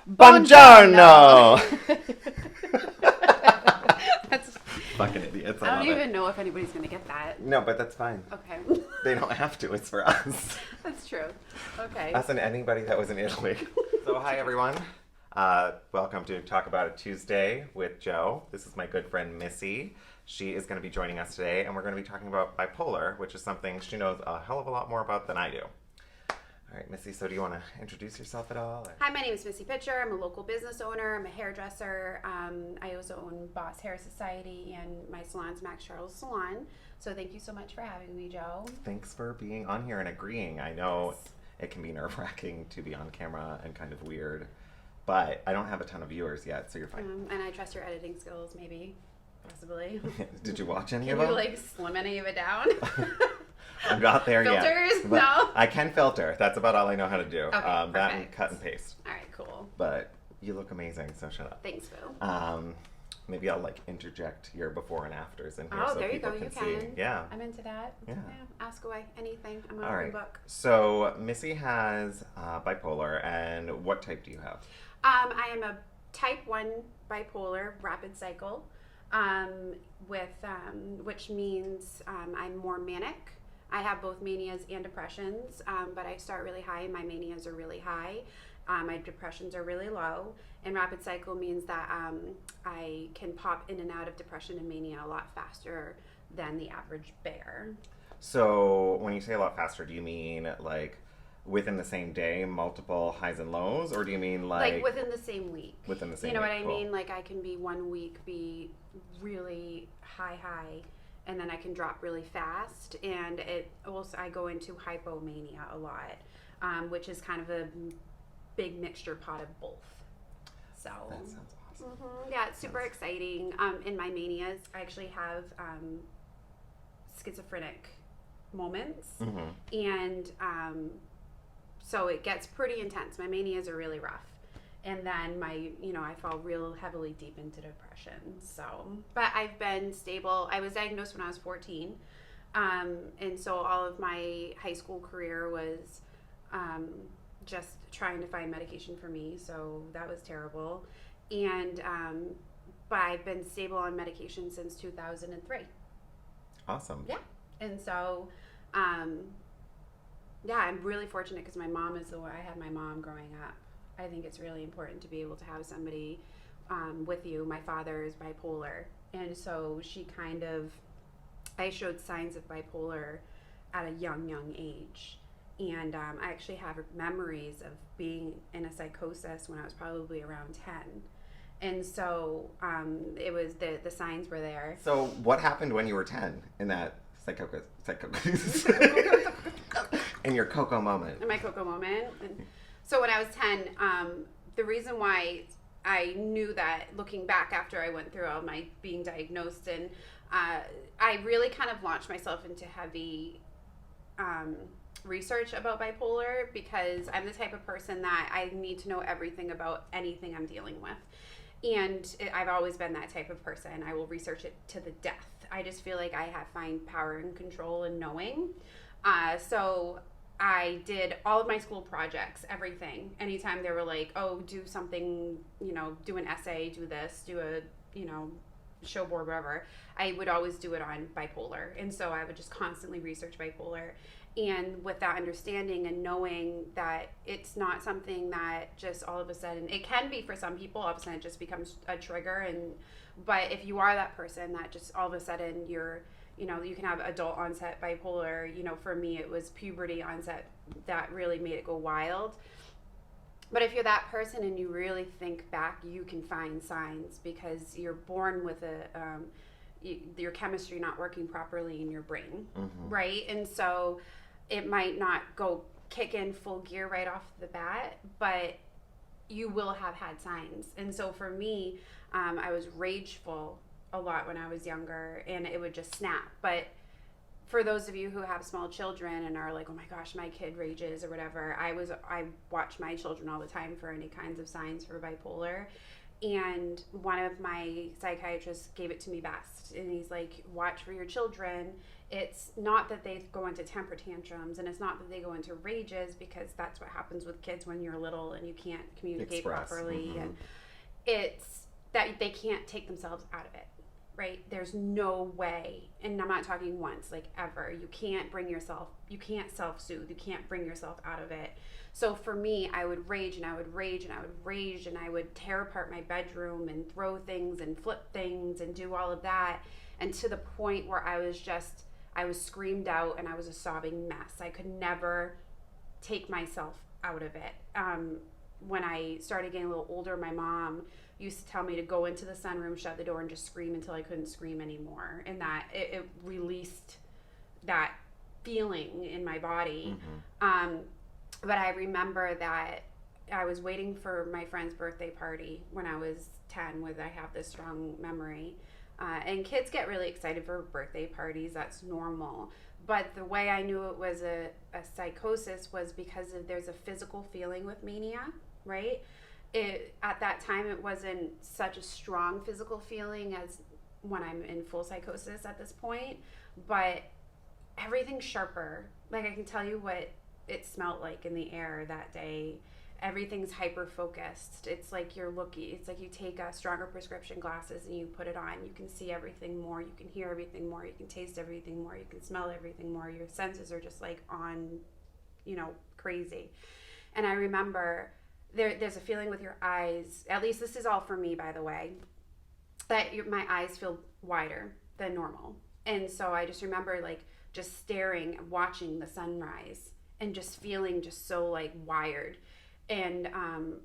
Buongiorno! That's Fucking idiots. I don't even know if anybody's going to get that. No, but that's fine. Okay. They don't have to. It's for us. That's true. Okay. Us and anybody that was in Italy. So, hi, everyone. Welcome to Talk About It Tuesday with Joe. This is my good friend, Missy. She is going to be joining us today, and we're going to be talking about bipolar, which is something she knows a hell of a lot more about than I do. All right, Missy, so do you want to introduce yourself at all? Or? Hi, my name is Missi Pitcher. I'm a local business owner. I'm a hairdresser. I also own Boss Hair Society, and my salon's Max Charles Salon. So thank you so much for having me, Joe. Thanks for being on here and agreeing. I know Yes. it can be nerve-wracking to be on camera and kind of weird, but I don't have a ton of viewers yet, so you're fine. And I trust your editing skills, maybe, possibly. Did you watch any Can of them? you, like, slim any of it down? I'm not there yet. Filters? But No? I can filter. That's about all I know how to do. Okay, that and perfect. cut and paste. All right, cool. But you look amazing, so shut up. Thanks, Boo. Maybe I'll like interject your before and afters in here Oh, so there you people go. can You see. can. Yeah. I'm into that. Yeah. Ask away. Anything. I'm an All open right. book. So Missy has bipolar, and what type do you have? I am a type 1 bipolar rapid cycle, which means I'm more manic. I have both manias and depressions, but I start really high and my manias are really high. My depressions are really low. And rapid cycle means that I can pop in and out of depression and mania a lot faster than the average bear. So when you say a lot faster, do you mean like within the same day, multiple highs and lows, or do you mean like within the same week? within the same You know week? what I Cool. mean? Like I can be 1 week be really high, and then I can drop really fast. And it also I go into hypomania a lot, which is kind of a big mixture pot of both. So That sounds awesome. yeah, it's super exciting. In my manias, I actually have schizophrenic moments, and so it gets pretty intense. My manias are really rough. And then I fall real heavily deep into depression. So, but I've been stable. I was diagnosed when I was 14. And so all of my high school career was just trying to find medication for me. So that was terrible. And, but I've been stable on medication since 2003. Awesome. Yeah. And so, yeah, I'm really fortunate because my mom is the one, I had my mom growing up. I think it's really important to be able to have somebody with you. My father is bipolar, and so I showed signs of bipolar at a young age. And I actually have memories of being in a psychosis when I was probably around 10. And so it was the signs were there. So what happened when you were 10 in that psychosis? In your Coco moment? In my Coco moment. And so when I was 10, the reason why I knew that, looking back after I went through all my being diagnosed, and I really kind of launched myself into heavy research about bipolar, because I'm the type of person that I need to know everything about anything I'm dealing with. And I've always been that type of person. I will research it to the death. I just feel like I find power and control in knowing. So I did all of my school projects, everything. Anytime they were like, oh, do something, do an essay, do this, do a, show board, whatever, I would always do it on bipolar. And so I would just constantly research bipolar. And with that understanding and knowing that it's not something that just all of a sudden, it can be for some people, all of a sudden it just becomes a trigger. But if you are that person that just all of a sudden you can have adult onset bipolar. For me, it was puberty onset that really made it go wild. But if you're that person and you really think back, you can find signs, because you're born with your chemistry not working properly in your brain, right? And so it might not go kick in full gear right off the bat, but you will have had signs. And so for me, I was rageful a lot when I was younger, and it would just snap. But for those of you who have small children and are like, oh my gosh, my kid rages or whatever, I watch my children all the time for any kinds of signs for bipolar. And one of my psychiatrists gave it to me best. And he's like, watch for your children. It's not that they go into temper tantrums, and it's not that they go into rages, because that's what happens with kids when you're little and you can't communicate properly. And it's that they can't take themselves out of it, right? There's no way, and I'm not talking once, like ever. You can't self-soothe. You can't bring yourself out of it. So for me, I would rage and I would rage and I would rage and I would tear apart my bedroom and throw things and flip things and do all of that. And to the point where I was screamed out and I was a sobbing mess. I could never take myself out of it. When I started getting a little older, my mom used to tell me to go into the sunroom, shut the door, and just scream until I couldn't scream anymore. And that it released that feeling in my body. But I remember that I was waiting for my friend's birthday party when I was 10, I have this strong memory. And kids get really excited for birthday parties. That's normal. But the way I knew it was a psychosis was because there's a physical feeling with mania, right? At that time, it wasn't such a strong physical feeling as when I'm in full psychosis at this point. But everything's sharper. Like, I can tell you what it smelled like in the air that day. Everything's hyper focused. It's like it's like you take a stronger prescription glasses and you put it on. You can see everything more. You can hear everything more. You can taste everything more. You can smell everything more. Your senses are just like on, crazy. And I remember there's a feeling with your eyes. At least this is all for me, by the way, that my eyes feel wider than normal. And so I just remember like just staring, watching the sunrise, and just feeling just so like wired. And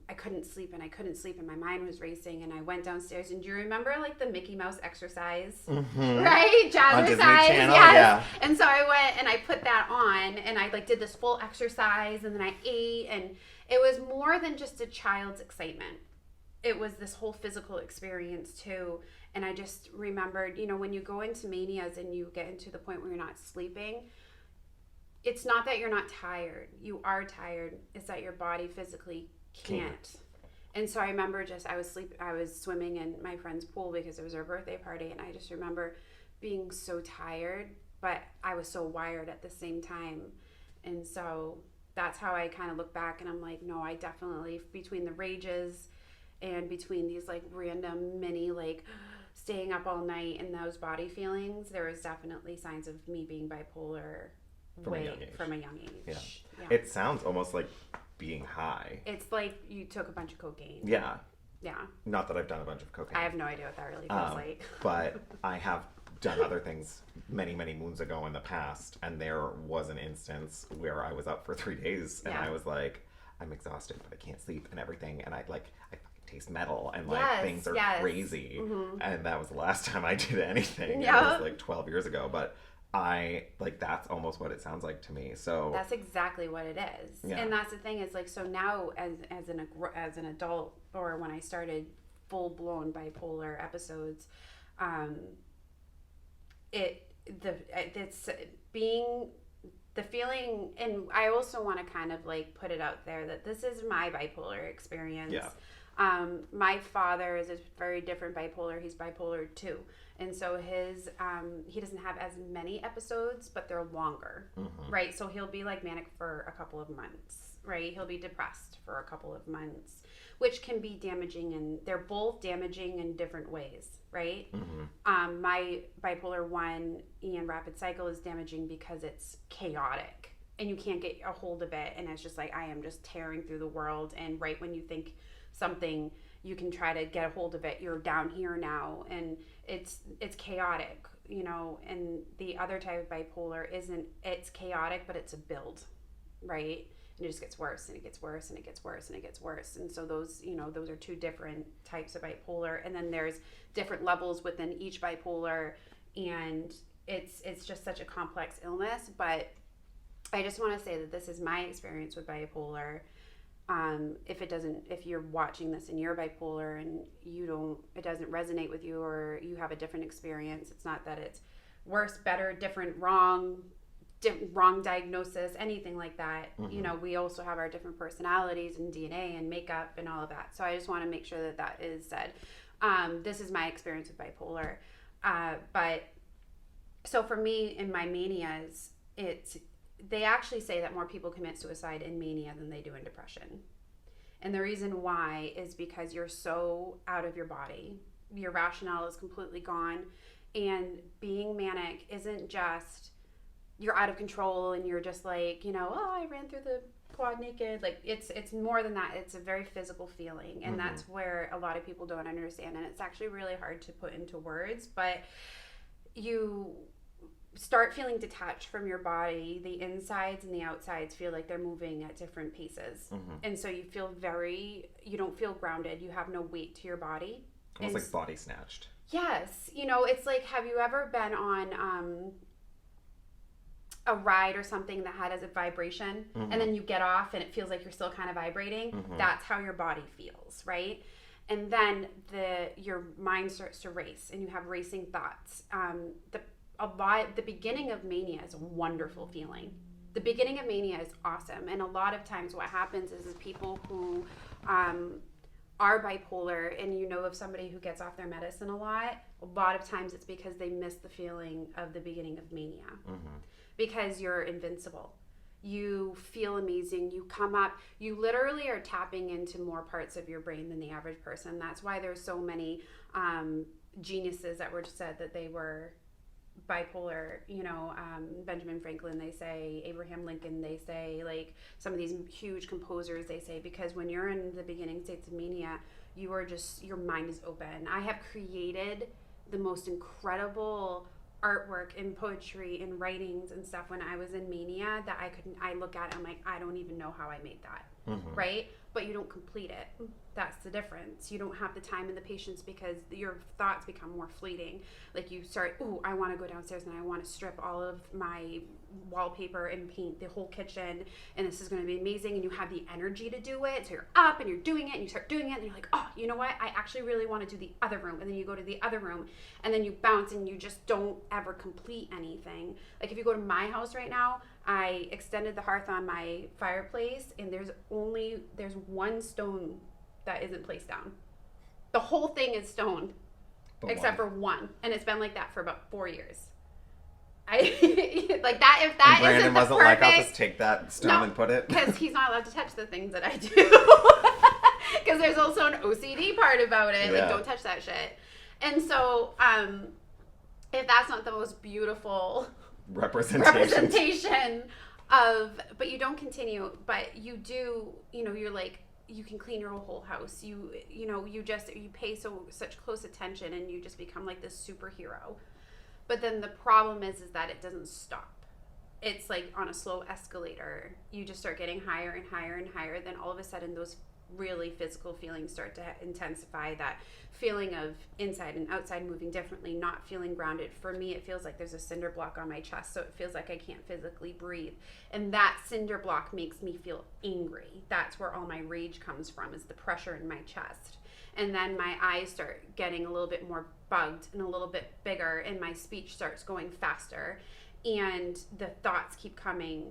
I couldn't sleep and my mind was racing, and I went downstairs. And do you remember like the Mickey Mouse exercise? Right? Jazzercise. Channel, yes. Yeah. And so I went and I put that on, and I like did this full exercise, and then I ate, and it was more than just a child's excitement. It was this whole physical experience too. And I just remembered, when you go into manias and you get into the point where you're not sleeping, it's not that you're not tired. You are tired. It's that your body physically can't. And so I remember I was swimming in my friend's pool because it was her birthday party, and I just remember being so tired, but I was so wired at the same time. And so that's how I kind of look back, and I'm like, no, I definitely, between the rages and between these like random mini like staying up all night and those body feelings, there was definitely signs of me being bipolar from a young age. Yeah. It sounds almost like being high. It's like you took a bunch of cocaine. Yeah. Yeah. Not that I've done a bunch of cocaine. I have no idea what that really feels like. But I have done other things many, many moons ago in the past, and there was an instance where I was up for 3 days, and I was like, I'm exhausted, but I can't sleep and everything, and I taste metal, and things are crazy. And that was the last time I did anything. Yeah. It was like 12 years ago, but that's almost what it sounds like to me. So that's exactly what it is. Yeah. And that's the thing is like, so now as an adult, or when I started full blown bipolar episodes, it's being the feeling. And I also want to kind of like put it out there that this is my bipolar experience. Yeah. My father is a very different bipolar. He's bipolar 2. And so he doesn't have as many episodes, but they're longer, right? So he'll be like manic for a couple of months, right? He'll be depressed for a couple of months, which can be damaging, and they're both damaging in different ways, right? My bipolar 1 and rapid cycle is damaging because it's chaotic, and you can't get a hold of it, and it's just like I am just tearing through the world, and right when you think something you can try to get a hold of it, you're down here now, and it's chaotic, and the other type of bipolar it's chaotic, but it's a build, right? And it just gets worse, and it gets worse, and it gets worse, and it gets worse. And so those are two different types of bipolar, and then there's different levels within each bipolar, and it's just such a complex illness. But I just want to say that this is my experience with bipolar. If you're watching this and you're bipolar and it doesn't resonate with you, or you have a different experience, it's not that it's worse, better, different, wrong, wrong diagnosis, anything like that. You know, we also have our different personalities and DNA and makeup and all of that. So I just want to make sure that that is said. This is my experience with bipolar. But so for me in my manias, they actually say that more people commit suicide in mania than they do in depression. And the reason why is because you're so out of your body. Your rationale is completely gone. And being manic isn't just you're out of control and you're just like, you know, oh, I ran through the quad naked. Like it's more than that. It's a very physical feeling. And that's where a lot of people don't understand. And it's actually really hard to put into words, but you start feeling detached from your body. The insides and the outsides feel like they're moving at different paces. And so you don't feel grounded. You have no weight to your body. Almost like body snatched. Yes. You know, it's like, have you ever been on a ride or something that had a vibration and then you get off and it feels like you're still kind of vibrating? That's how your body feels, right? And then your mind starts to race and you have racing thoughts. The beginning of mania is a wonderful feeling. The beginning of mania is awesome. And a lot of times what happens is people who are bipolar, and you know of somebody who gets off their medicine a lot of times it's because they miss the feeling of the beginning of mania. Because you're invincible. You feel amazing. You come up. You literally are tapping into more parts of your brain than the average person. That's why there's so many geniuses that were said that they were bipolar. You know, Benjamin Franklin, they say, Abraham Lincoln, they say, like some of these huge composers, they say, because when you're in the beginning states of mania, you are just, your mind is open. I have created the most incredible artwork and poetry and writings and stuff when I was in mania that I look at it, I'm like, I don't even know how I made that. Right? But you don't complete it. That's the difference. You don't have the time and the patience because your thoughts become more fleeting. Like you start, ooh, I want to go downstairs and I want to strip all of my wallpaper and paint the whole kitchen and this is going to be amazing, and you have the energy to do it, so you're up and you're doing it and you start doing it and you're like, oh, you know what, I actually really want to do the other room, and then you go to the other room and then you bounce and you just don't ever complete anything. Like if you go to my house right now, I extended the hearth on my fireplace and there's one stone that isn't placed down. The whole thing is stone except for one, and it's been like that for about 4 years. I like that. If that and Brandon isn't wasn't perfect, like, I'll just take that stone and put it. Because he's not allowed to touch the things that I do. Because there's also an OCD part about it. Like, don't touch that shit. And so, if that's not the most beautiful representation of, but you don't continue, but you do, you know, you're like, you can clean your whole house. You pay such close attention and you just become like this superhero. But then the problem is that it doesn't stop. It's like on a slow escalator. You just start getting higher and higher and higher. Then all of a sudden those really physical feelings start to intensify. That feeling of inside and outside moving differently, not feeling grounded. For me, it feels like there's a cinder block on my chest, so it feels like I can't physically breathe. And that cinder block makes me feel angry. That's where all my rage comes from, is the pressure in my chest. And then my eyes start getting a little bit more bugged and a little bit bigger, and my speech starts going faster, and the thoughts keep coming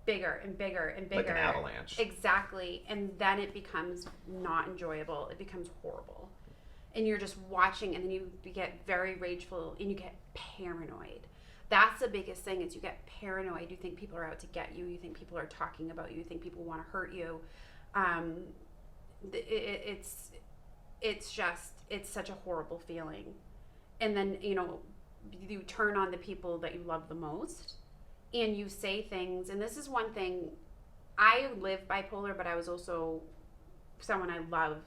bigger and bigger and bigger. Like an avalanche. Exactly. And then it becomes not enjoyable. It becomes horrible. And you're just watching, and then you get very rageful and you get paranoid. That's the biggest thing, is you get paranoid. You think people are out to get you. You think people are talking about you. You think people want to hurt you. It's such a horrible feeling. And then, you know, you turn on the people that you love the most, and you say things. And this is one thing, I live bipolar, but I was also, someone I love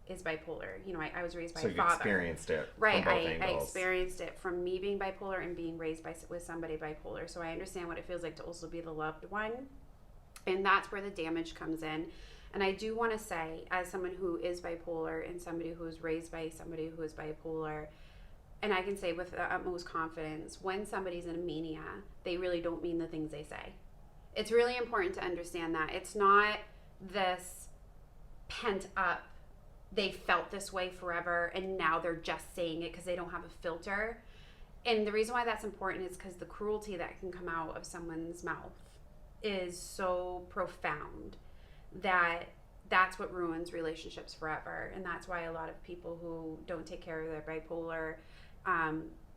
is bipolar. You know, I was raised by a father. So you experienced it. Right. I experienced it from me being bipolar and being raised with somebody bipolar. So I understand what it feels like to also be the loved one. And that's where the damage comes in. And I do want to say, as someone who is bipolar and somebody who is raised by somebody who is bipolar, and I can say with the utmost confidence, when somebody's in a mania, they really don't mean the things they say. It's really important to understand that. It's not this pent up, they felt this way forever and now they're just saying it because they don't have a filter. And the reason why that's important is because the cruelty that can come out of someone's mouth is so profound that that's what ruins relationships forever. And that's why a lot of people who don't take care of their bipolar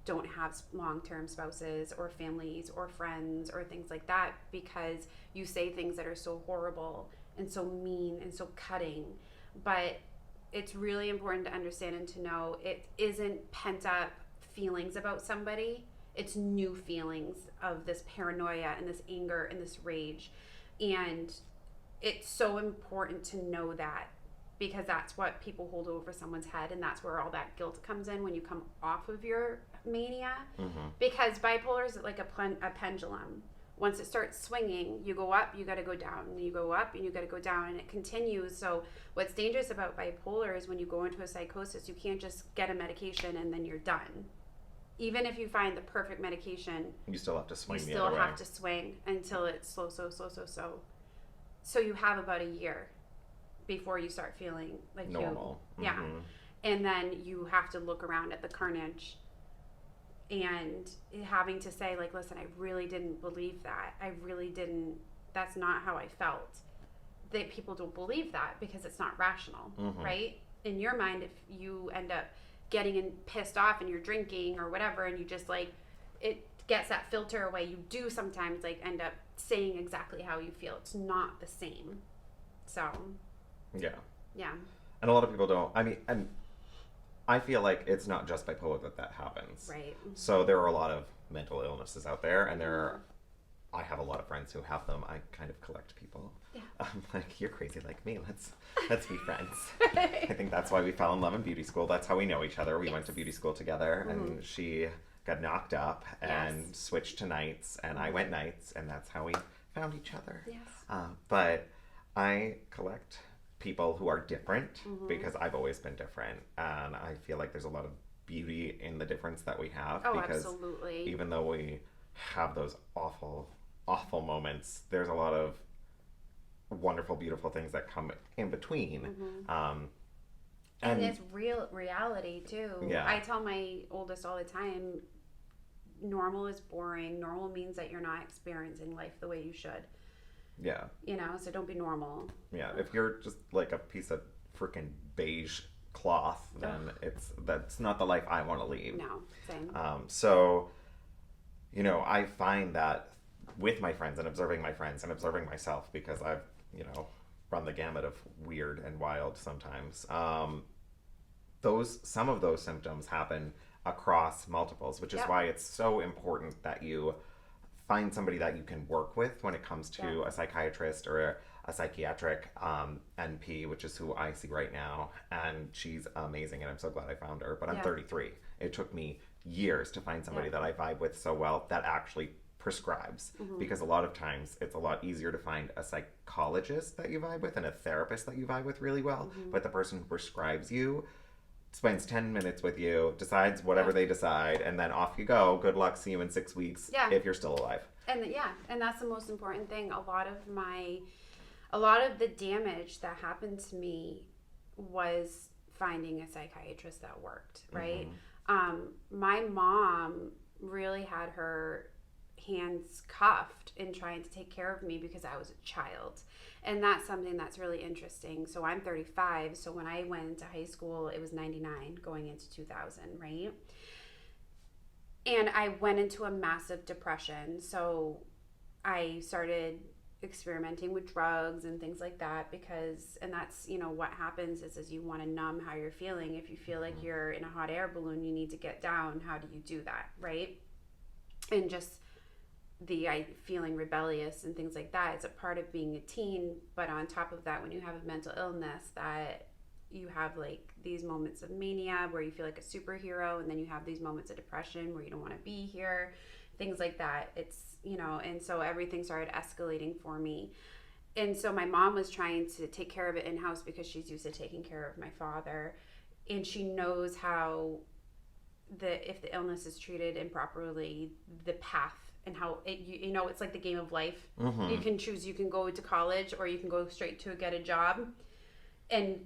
don't have long-term spouses or families or friends or things like that, because you say things that are so horrible and so mean and so cutting. But it's really important to understand and to know it isn't pent up feelings about somebody. It's new feelings of this paranoia and this anger and this rage. And it's so important to know that, because that's what people hold over someone's head, and that's where all that guilt comes in when you come off of your mania. Because bipolar is like a pendulum. Once it starts swinging, you go up, you got to go down, and you go up and you got to go down, and it continues. So what's dangerous about bipolar is when you go into a psychosis, you can't just get a medication and then you're done. Even if you find the perfect medication, you still have to swing. You still have to swing until it's slow. So you have about a year before you start feeling like normal. Yeah. And then you have to look around at the carnage and having to say, like, listen, I really didn't believe that. I really didn't. That's not how I felt. That people don't believe that because it's not rational, right? In your mind, if you end up getting pissed off and you're drinking or whatever, and you just like, it gets that filter away, you do sometimes like end up saying exactly how you feel. It's not the same. So yeah. And a lot of people don't. I mean, and I feel like it's not just bipolar that happens. Right. So there are a lot of mental illnesses out there, and I have a lot of friends who have them. I kind of collect people. Yeah. I'm like, you're crazy like me. Let's be friends. I think that's why we fell in love in beauty school. That's how we know each other. We went to beauty school together, and she got knocked up and switched to nights, and I went nights, and that's how we found each other. Yes. But I collect people who are different because I've always been different, and I feel like there's a lot of beauty in the difference that we have. Oh, because absolutely. Even though we have those awful moments, there's a lot of wonderful, beautiful things that come in between. And it's reality too. Yeah. I tell my oldest all the time, normal is boring. Normal means that you're not experiencing life the way you should. Yeah. You know, so don't be normal. Yeah. If you're just like a piece of freaking beige cloth, then that's not the life I want to lead. No, same. So, you know, I find that with my friends and observing my friends and observing myself, because I've, you know, run the gamut of weird and wild sometimes. Some of those symptoms happen across multiples, which is why it's so important that you find somebody that you can work with when it comes to a psychiatrist or a psychiatric NP, which is who I see right now. And she's amazing, and I'm so glad I found her. But I'm 33. It took me years to find somebody that I vibe with so well that actually prescribes, because a lot of times it's a lot easier to find a psychologist that you vibe with and a therapist that you vibe with really well, but the person who prescribes you spends 10 minutes with you, decides whatever they decide, and then off you go. Good luck, see you in 6 weeks if you're still alive. And that's the most important thing. A lot of the damage that happened to me was finding a psychiatrist that worked, right? My mom really had her hands cuffed in trying to take care of me because I was a child. And that's something that's really interesting. So I'm 35. So when I went into high school, it was 99 going into 2000, right? And I went into a massive depression. So I started experimenting with drugs and things like that and that's, you know, what happens is you want to numb how you're feeling. If you feel like you're in a hot air balloon, you need to get down. How do you do that, right? And just feeling rebellious and things like that, it's a part of being a teen. But on top of that, when you have a mental illness, that you have like these moments of mania where you feel like a superhero, and then you have these moments of depression where you don't want to be here, things like that. It's, you know, and so everything started escalating for me. And so my mom was trying to take care of it in-house because she's used to taking care of my father, and she knows how if the illness is treated improperly, the path and how it, you know, it's like the game of life. You can choose, you can go to college or you can go straight to get a job, and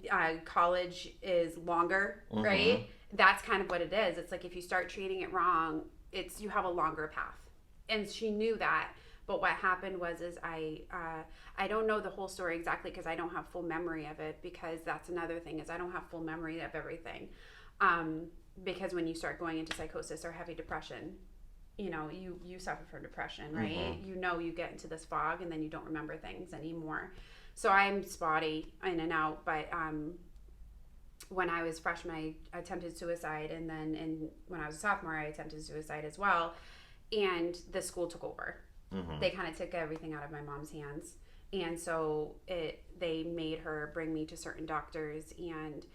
college is longer, right? That's kind of what it is. It's like if you start treating it wrong, you have a longer path. And she knew that. But what happened was I don't know the whole story exactly because I don't have full memory of it, because that's another thing is I don't have full memory of everything. Because when you start going into psychosis or heavy depression, you know, you suffer from depression, right? Mm-hmm. You know, you get into this fog and then you don't remember things anymore. So I'm spotty in and out, but when I was freshman, I attempted suicide, and then when I was a sophomore, I attempted suicide as well, and the school took over. Mm-hmm. They kind of took everything out of my mom's hands, and so they made her bring me to certain doctors, and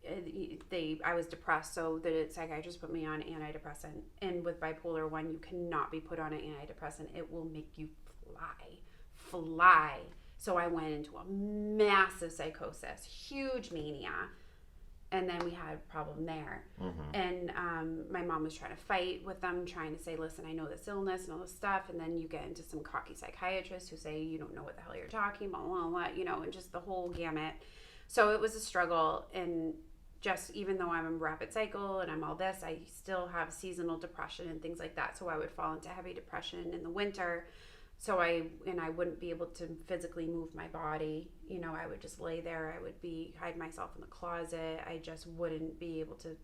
I was depressed, so the psychiatrist put me on antidepressant. And with bipolar 1, you cannot be put on an antidepressant. It will make you fly. So I went into a massive psychosis, huge mania. And then we had a problem there. Mm-hmm. And my mom was trying to fight with them, trying to say, listen, I know this illness and all this stuff. And then you get into some cocky psychiatrists who say, you don't know what the hell you're talking about, blah, blah, blah, you know, and just the whole gamut. So it was a struggle. And just even though I'm a rapid cycle and I'm all this, I still have seasonal depression and things like that. So I would fall into heavy depression in the winter. So I wouldn't be able to physically move my body. You know, I would just lay there. I would hide myself in the closet. I just wouldn't be able to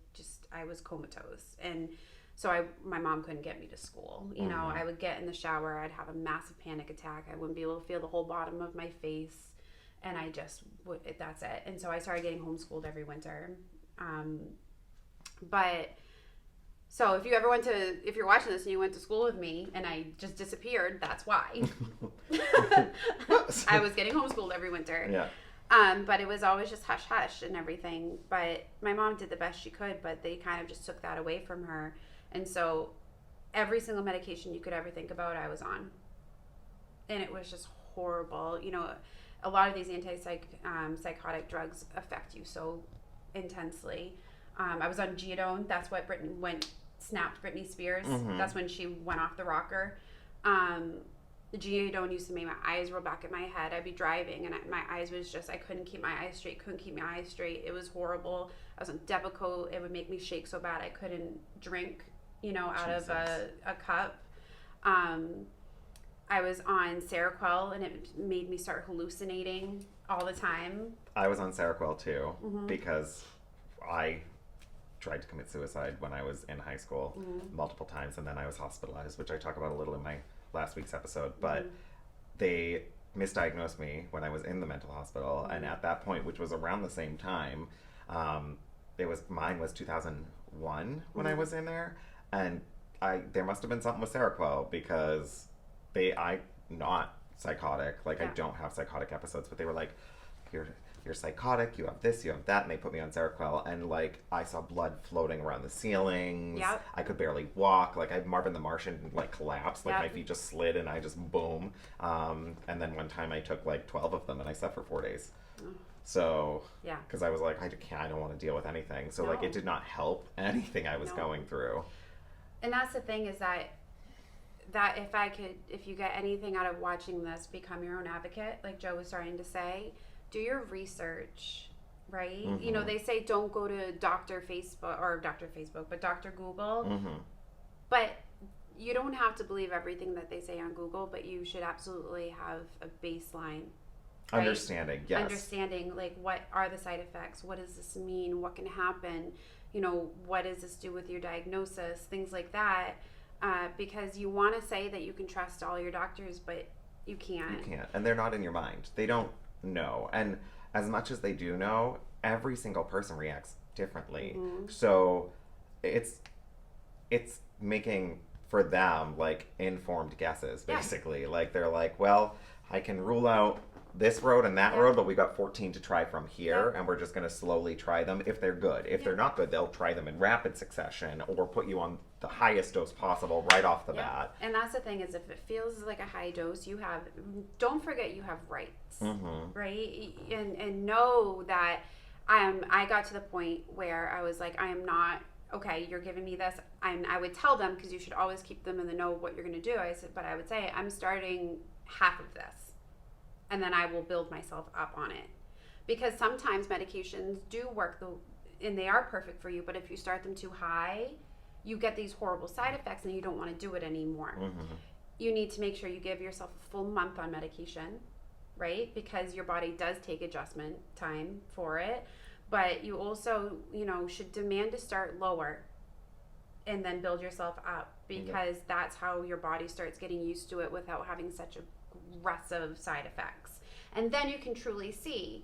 I was comatose. And so my mom couldn't get me to school. You know, I would get in the shower. I'd have a massive panic attack. I wouldn't be able to feel the whole bottom of my face. And I just would, that's it. And so I started getting homeschooled every winter. So if you're watching this and you went to school with me and I just disappeared, that's why. I was getting homeschooled every winter. Yeah. But it was always just hush hush and everything. But my mom did the best she could, but they kind of just took that away from her. And so every single medication you could ever think about, I was on. And it was just horrible. You know, a lot of these psychotic drugs affect you so intensely. I was on Geodone. That's what snapped Britney Spears. Mm-hmm. That's when she went off the rocker. Geodone used to make my eyes roll back in my head. I'd be driving and my eyes was just, I couldn't keep my eyes straight. It was horrible. I was on Depakote. It would make me shake so bad I couldn't drink, you know, out of a cup. I was on Seroquel and it made me start hallucinating all the time. I was on Seroquel too, because I tried to commit suicide when I was in high school multiple times, and then I was hospitalized, which I talk about a little in my last week's episode, but they misdiagnosed me when I was in the mental hospital, and at that point, which was around the same time, mine was 2001 when I was in there, and there must have been something with Seroquel, because I'm not psychotic, I don't have psychotic episodes, but they were like, you're psychotic, you have this, you have that, and they put me on Seroquel, and I saw blood floating around the ceilings. Yep. I could barely walk. Marvin the Martian collapsed. My feet just slid, and I just boom. And then one time I took 12 of them, and I slept for 4 days. So yeah, because I was like, I don't want to deal with anything. So it did not help anything I was going through. And that's the thing is that if you get anything out of watching this, become your own advocate, like Joe was starting to say. Do your research, right? Mm-hmm. You know, they say don't go to Dr. Facebook, but Dr. Google. Mm-hmm. But you don't have to believe everything that they say on Google, but you should absolutely have a baseline. Right? Understanding, yes. Understanding, what are the side effects? What does this mean? What can happen? You know, what does this do with your diagnosis? Things like that. Because you want to say that you can trust all your doctors, but you can't. You can't. And they're not in your mind. They don't know. And as much as they do know, every single person reacts differently. Mm-hmm. So it's making for them informed guesses, basically. Yeah. They're like, well, I can rule out this road and that road, but we got 14 to try from here, and we're just going to slowly try them if they're good. If they're not good, they'll try them in rapid succession or put you on the highest dose possible right off the bat. And that's the thing is, if it feels like a high dose, don't forget you have rights, right? And know that I got to the point where I was like, I am not, okay, you're giving me this. I would tell them, because you should always keep them in the know of what you're going to do. But I would say, I'm starting half of this. And then I will build myself up on it. Because sometimes medications do work, and they are perfect for you, but if you start them too high, you get these horrible side effects and you don't want to do it anymore. You need to make sure you give yourself a full month on medication, right? Because your body does take adjustment time for it. But you also, should demand to start lower and then build yourself up, because that's how your body starts getting used to it without having such aggressive side effects. And then you can truly see.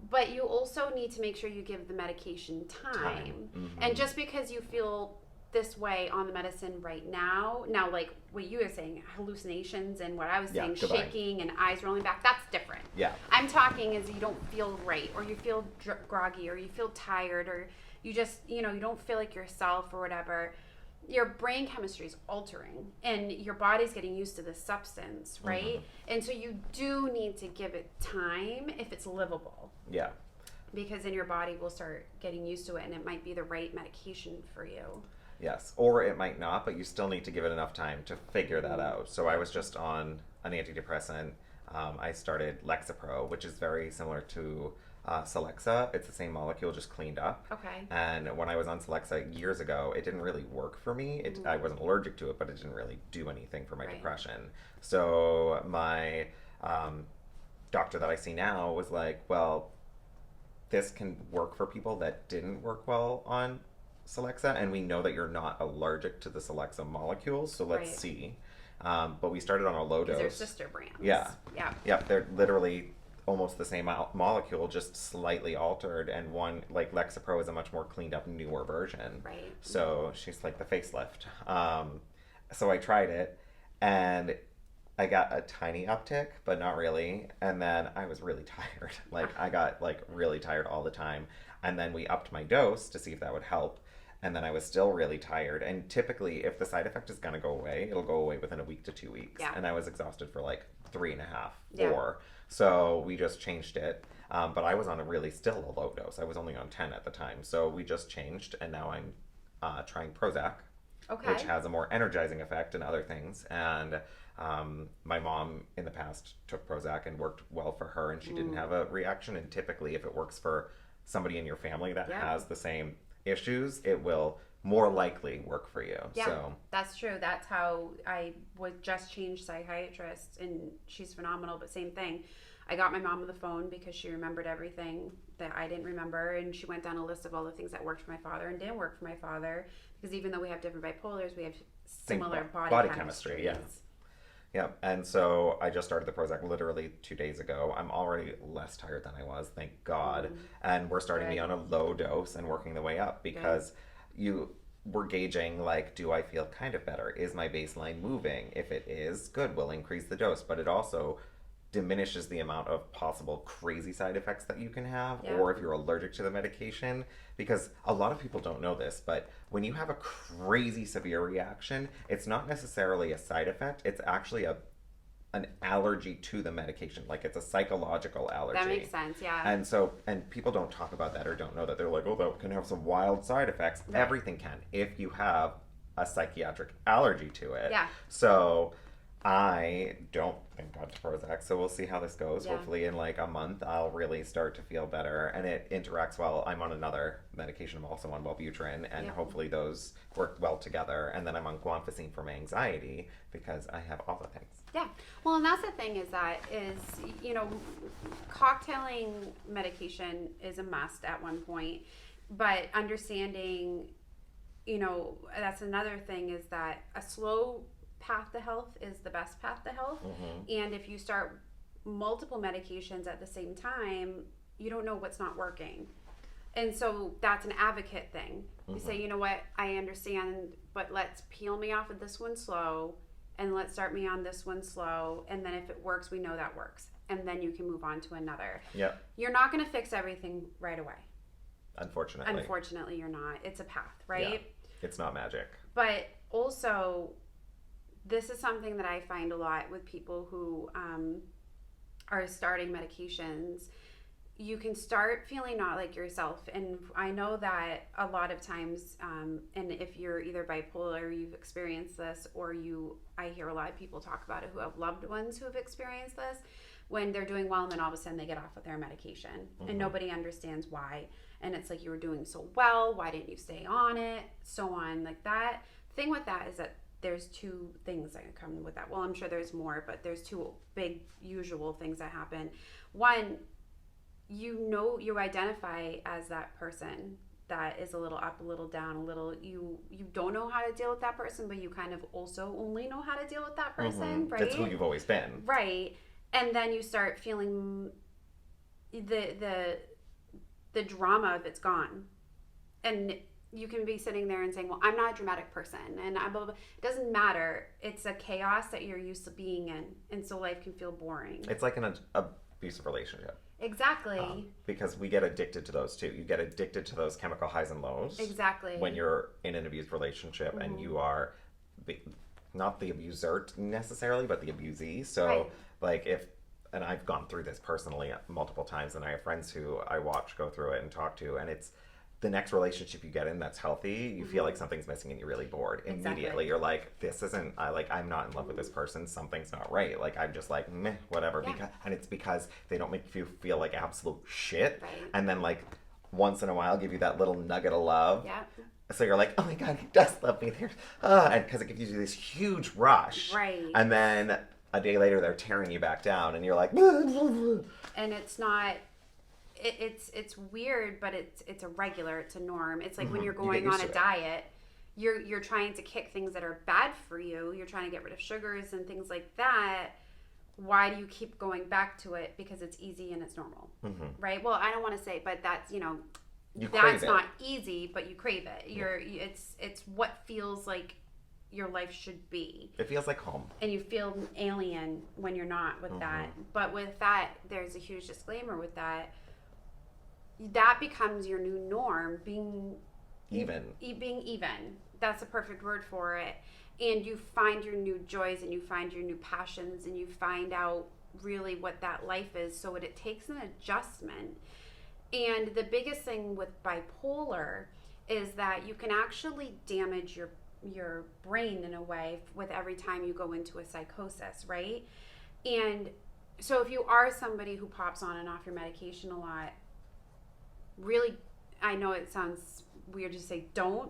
But you also need to make sure you give the medication time. And just because you feel this way on the medicine right now, like what you were saying, hallucinations and what I was saying, shaking and eyes rolling back, that's different. I'm talking is you don't feel right, or you feel groggy, or you feel tired, or you just, you don't feel like yourself or whatever. Your brain chemistry is altering and your body's getting used to this substance, right? And so you do need to give it time if it's livable. Because then your body will start getting used to it, and it might be the right medication for you. Yes, or it might not, but you still need to give it enough time to figure that out. So I was just on an antidepressant. I started Lexapro, which is very similar to Celexa. It's the same molecule, just cleaned up. And when I was on Celexa years ago, it didn't really work for me. I wasn't allergic to it, but it didn't really do anything for my depression. So my doctor that I see now was like, well, this can work for people that didn't work well on Celexa, and we know that you're not allergic to the Celexa molecules, so let's see. But we started on a low dose. They're sister brands. They're literally almost the same molecule, just slightly altered, and one, like Lexapro, is a much more cleaned up, newer version. So she's like the facelift. So I tried it, and I got a tiny uptick, but not really. And then I was really tired. I got really tired all the time. And then we upped my dose to see if that would help. And then I was still really tired. And typically, if the side effect is going to go away, it'll go away within a week to 2 weeks. And I was exhausted for 3.5, 4. So we just changed it. But I was on still a low dose. I was only on 10 at the time. So we just changed. And now I'm trying Prozac, which has a more energizing effect and other things. And my mom in the past took Prozac and worked well for her, and she didn't have a reaction. And typically, if it works for somebody in your family that has the same issues, it will more likely work for you. So that's true. That's how I would just change psychiatrist, and she's phenomenal. But same thing, I got my mom on the phone because she remembered everything that I didn't remember, and she went down a list of all the things that worked for my father and didn't work for my father, because even though we have different bipolars, we have similar body chemistry. Yep. And so I just started the Prozac literally 2 days ago. I'm already less tired than I was, thank God. And we're starting me on a low dose and working the way up, because we're gauging, do I feel kind of better? Is my baseline moving? If it is, good, we'll increase the dose. But it also diminishes the amount of possible crazy side effects that you can have, or if you're allergic to the medication, because a lot of people don't know this, but when you have a crazy severe reaction, it's not necessarily a side effect, it's actually an allergy to the medication. It's a psychological allergy. That makes sense, And people don't talk about that or don't know that. They're like, oh, that can have some wild side effects. Everything can, if you have a psychiatric allergy to it. So I don't think got to Prozac, so we'll see how this goes. Hopefully in a month I'll really start to feel better, and it interacts well. I'm on another medication. I'm also on Wellbutrin, and hopefully those work well together. And then I'm on guanfacine for my anxiety, because I have all the things. Well, and that's the thing cocktailing medication is a must at one point, but understanding, that's another thing, is that a slow path to health is the best path to health. And if you start multiple medications at the same time, you don't know what's not working. And so that's an advocate thing. You say, you know what, I understand, but let's peel me off of this one slow, and let's start me on this one slow, and then if it works, we know that works, and then you can move on to another. You're not going to fix everything right away. Unfortunately, you're not. It's a path, right? It's not magic. But also, this is something that I find a lot with people who are starting medications. You can start feeling not like yourself. And I know that a lot of times, and if you're either bipolar, you've experienced this, or I hear a lot of people talk about it who have loved ones who have experienced this. when they're doing well and then all of a sudden they get off of their medication and nobody understands why. And it's like, you were doing so well, why didn't you stay on it? So on, like that. The thing with that is that there's two things that come with that. Well, I'm sure there's more, but there's two big usual things that happen. One, you identify as that person that is a little up, a little down, a little, you don't know how to deal with that person, but you kind of also only know how to deal with that person, right? That's who you've always been. Right. And then you start feeling the drama of it's gone. And you can be sitting there and saying, well, I'm not a dramatic person, and blah, blah, blah. It doesn't matter. It's a chaos that you're used to being in, and so life can feel boring. It's like an abusive relationship. Exactly. Because we get addicted to those too. You get addicted to those chemical highs and lows. Exactly. When you're in an abused relationship and you are not the abuser necessarily, but the abusee. So like and I've gone through this personally multiple times, and I have friends who I watch go through it and talk to, and it's the next relationship you get in that's healthy, you feel like something's missing and you're really bored. Immediately. Exactly. You're like, this isn't, I'm not in love with this person, something's not right. Like, I'm just like, meh, whatever. Yeah. And it's because they don't make you feel like absolute shit. Right. And then like once in a while give you that little nugget of love. Yeah. So you're like, oh my God, he does love me. And because it gives you this huge rush. Right. And then a day later they're tearing you back down and you're like, and it's not, it's weird, but it's a regular, it's a norm. It's like when you're going on a diet, you're trying to kick things that are bad for you. You're trying to get rid of sugars and things like that. Why do you keep going back to it? Because it's easy and it's normal, right? Well, I don't want to say, but that's, that's not easy, but you crave it. It's what feels like your life should be. It feels like home. And you feel alien when you're not with that. But with that, there's a huge disclaimer with that. That becomes your new norm, being even. That's a perfect word for it. And you find your new joys and you find your new passions and you find out really what that life is. So it takes an adjustment. And the biggest thing with bipolar is that you can actually damage your brain in a way with every time you go into a psychosis, right? And so if you are somebody who pops on and off your medication a lot, really, I know it sounds weird to say don't,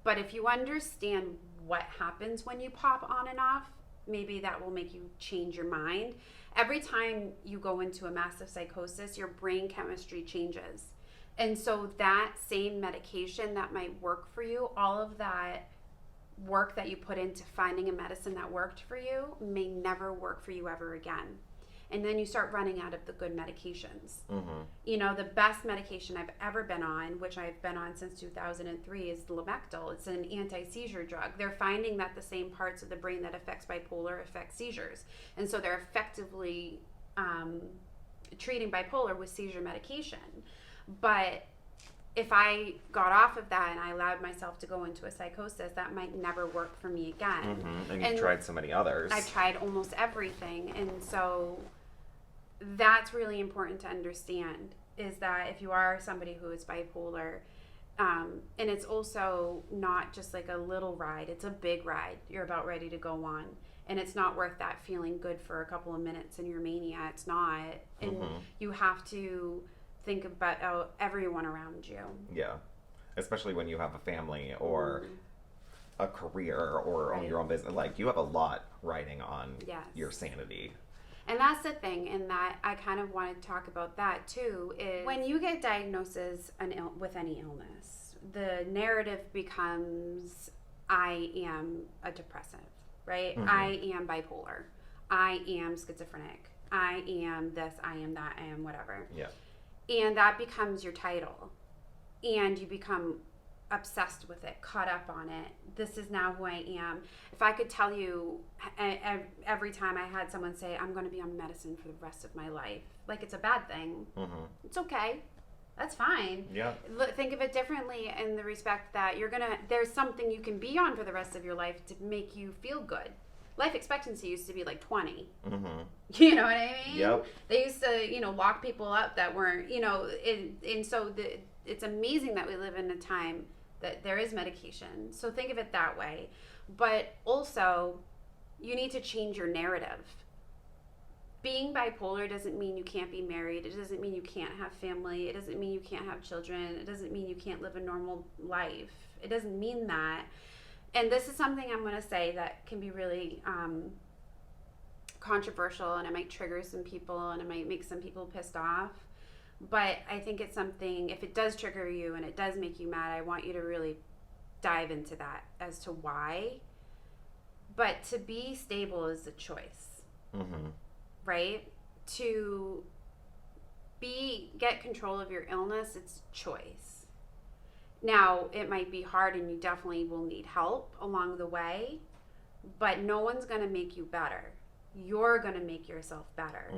but if you understand what happens when you pop on and off, maybe that will make you change your mind. Every time you go into a massive psychosis, your brain chemistry changes. And so that same medication that might work for you, all of that work that you put into finding a medicine that worked for you may never work for you ever again. And then you start running out of the good medications. The best medication I've ever been on, which I've been on since 2003, is Lamictal. It's an anti-seizure drug. They're finding that the same parts of the brain that affects bipolar affect seizures. And so they're effectively treating bipolar with seizure medication. But if I got off of that and I allowed myself to go into a psychosis, that might never work for me again. And you've tried so many others. I've tried almost everything. And so that's really important to understand, is that if you are somebody who is bipolar, and it's also not just like a little ride, it's a big ride you're about ready to go on. And it's not worth that feeling good for a couple of minutes in your mania. It's not. And you have to think about everyone around you. Yeah. Especially when you have a family or a career or own your own business. Like, you have a lot riding on your sanity. And that's the thing, and that I kind of want to talk about that too, is when you get diagnosis with any illness, the narrative becomes, I am a depressive, right? I am bipolar. I am schizophrenic. I am this, I am that, I am whatever. Yeah. And that becomes your title. And you become obsessed with it, caught up on it. This is now who I am. If I could tell you every time I had someone say, I'm going to be on medicine for the rest of my life, like it's a bad thing. It's okay. That's fine. Yeah. Think of it differently in the respect that there's something you can be on for the rest of your life to make you feel good. Life expectancy used to be like 20. You know what I mean? Yep. They used to, lock people up that weren't, and so it's amazing that we live in a time that there is medication. So think of it that way. But also, you need to change your narrative. being bipolar doesn't mean you can't be married. It doesn't mean you can't have family. It doesn't mean you can't have children. It doesn't mean you can't live a normal life. It doesn't mean that. And this is something I'm going to say that can be really controversial, and it might trigger some people, and it might make some people pissed off. But I think it's something, if it does trigger you and it does make you mad, I want you to really dive into that as to why. But to be stable is a choice, right? To get control of your illness, it's choice. Now, it might be hard, and you definitely will need help along the way, but no one's going to make you better. You're going to make yourself better.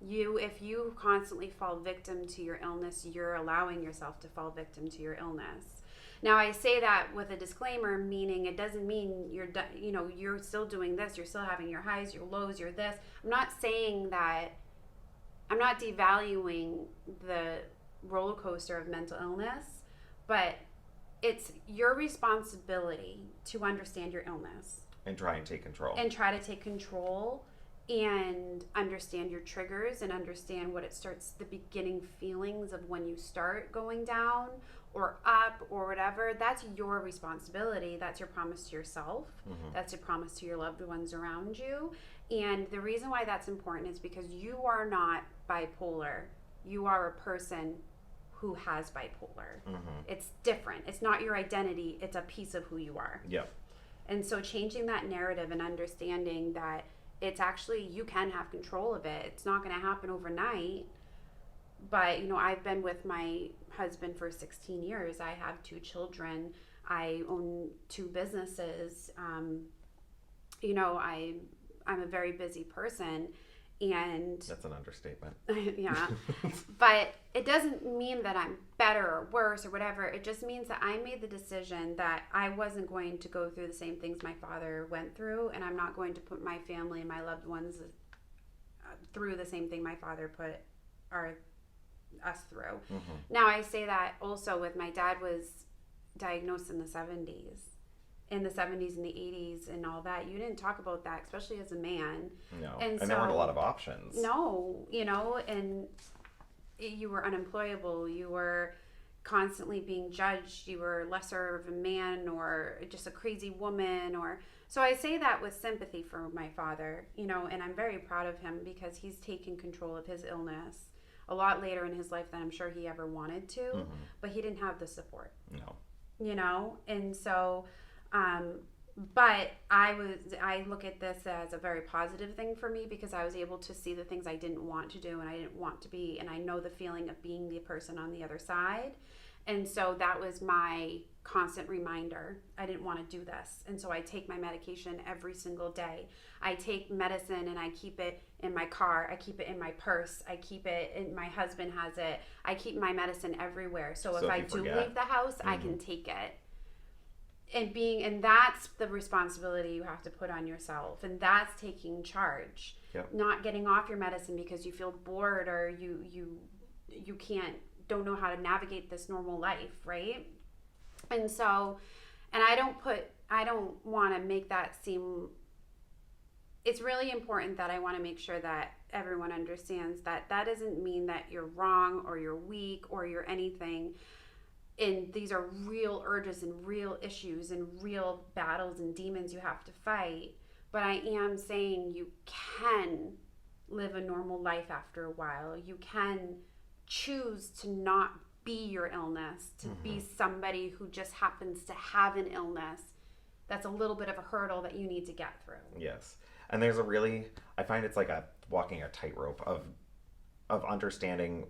If you constantly fall victim to your illness, you're allowing yourself to fall victim to your illness. Now, I say that with a disclaimer, meaning it doesn't mean you're still doing this, you're still having your highs, your lows, you're this. I'm not saying that, I'm not devaluing the roller coaster of mental illness, but it's your responsibility to understand your illness. And try and take control. And understand your triggers and understand what it starts, the beginning feelings of when you start going down or up or whatever. That's your responsibility. That's your promise to yourself. That's your promise to your loved ones around you. And the reason why that's important is because you are not bipolar. You are a person who has bipolar. It's different. It's not your identity. It's a piece of who you are. Yep. And so changing that narrative and understanding that it's actually, you can have control of it. It's not going to happen overnight. But, I've been with my husband for 16 years. I have 2 children. I own 2 businesses. I'm a very busy person. And that's an understatement. Yeah. But it doesn't mean that I'm better or worse or whatever. It just means that I made the decision that I wasn't going to go through the same things my father went through, and I'm not going to put my family and my loved ones through the same thing my father put us through. Now, I say that also with my dad was diagnosed in the 70s. In the 70s and the 80s and all that, you didn't talk about that, especially as a man. No, and there weren't a lot of options. No, and you were unemployable. You were constantly being judged. You were lesser of a man or just a crazy woman. So I say that with sympathy for my father, and I'm very proud of him because he's taken control of his illness a lot later in his life than I'm sure he ever wanted to, but he didn't have the support. No. And so... but I look at this as a very positive thing for me because I was able to see the things I didn't want to do and I didn't want to be, and I know the feeling of being the person on the other side. And so that was my constant reminder. I didn't want to do this. And so I take my medication every single day. I take medicine and I keep it in my car. I keep it in my purse. I keep it, and my husband has it. I keep my medicine everywhere. So if I do leave the house, I can take it. And that's the responsibility you have to put on yourself, and that's taking charge. Not getting off your medicine because you feel bored or you don't know how to navigate this normal life, right? And so, and I don't want to make that seem, it's really important that I want to make sure that everyone understands that doesn't mean that you're wrong or you're weak or you're anything. And these are real urges and real issues and real battles and demons you have to fight. But I am saying you can live a normal life after a while. You can choose to not be your illness, to be somebody who just happens to have an illness. That's a little bit of a hurdle that you need to get through. Yes. And I find it's like walking a tightrope of understanding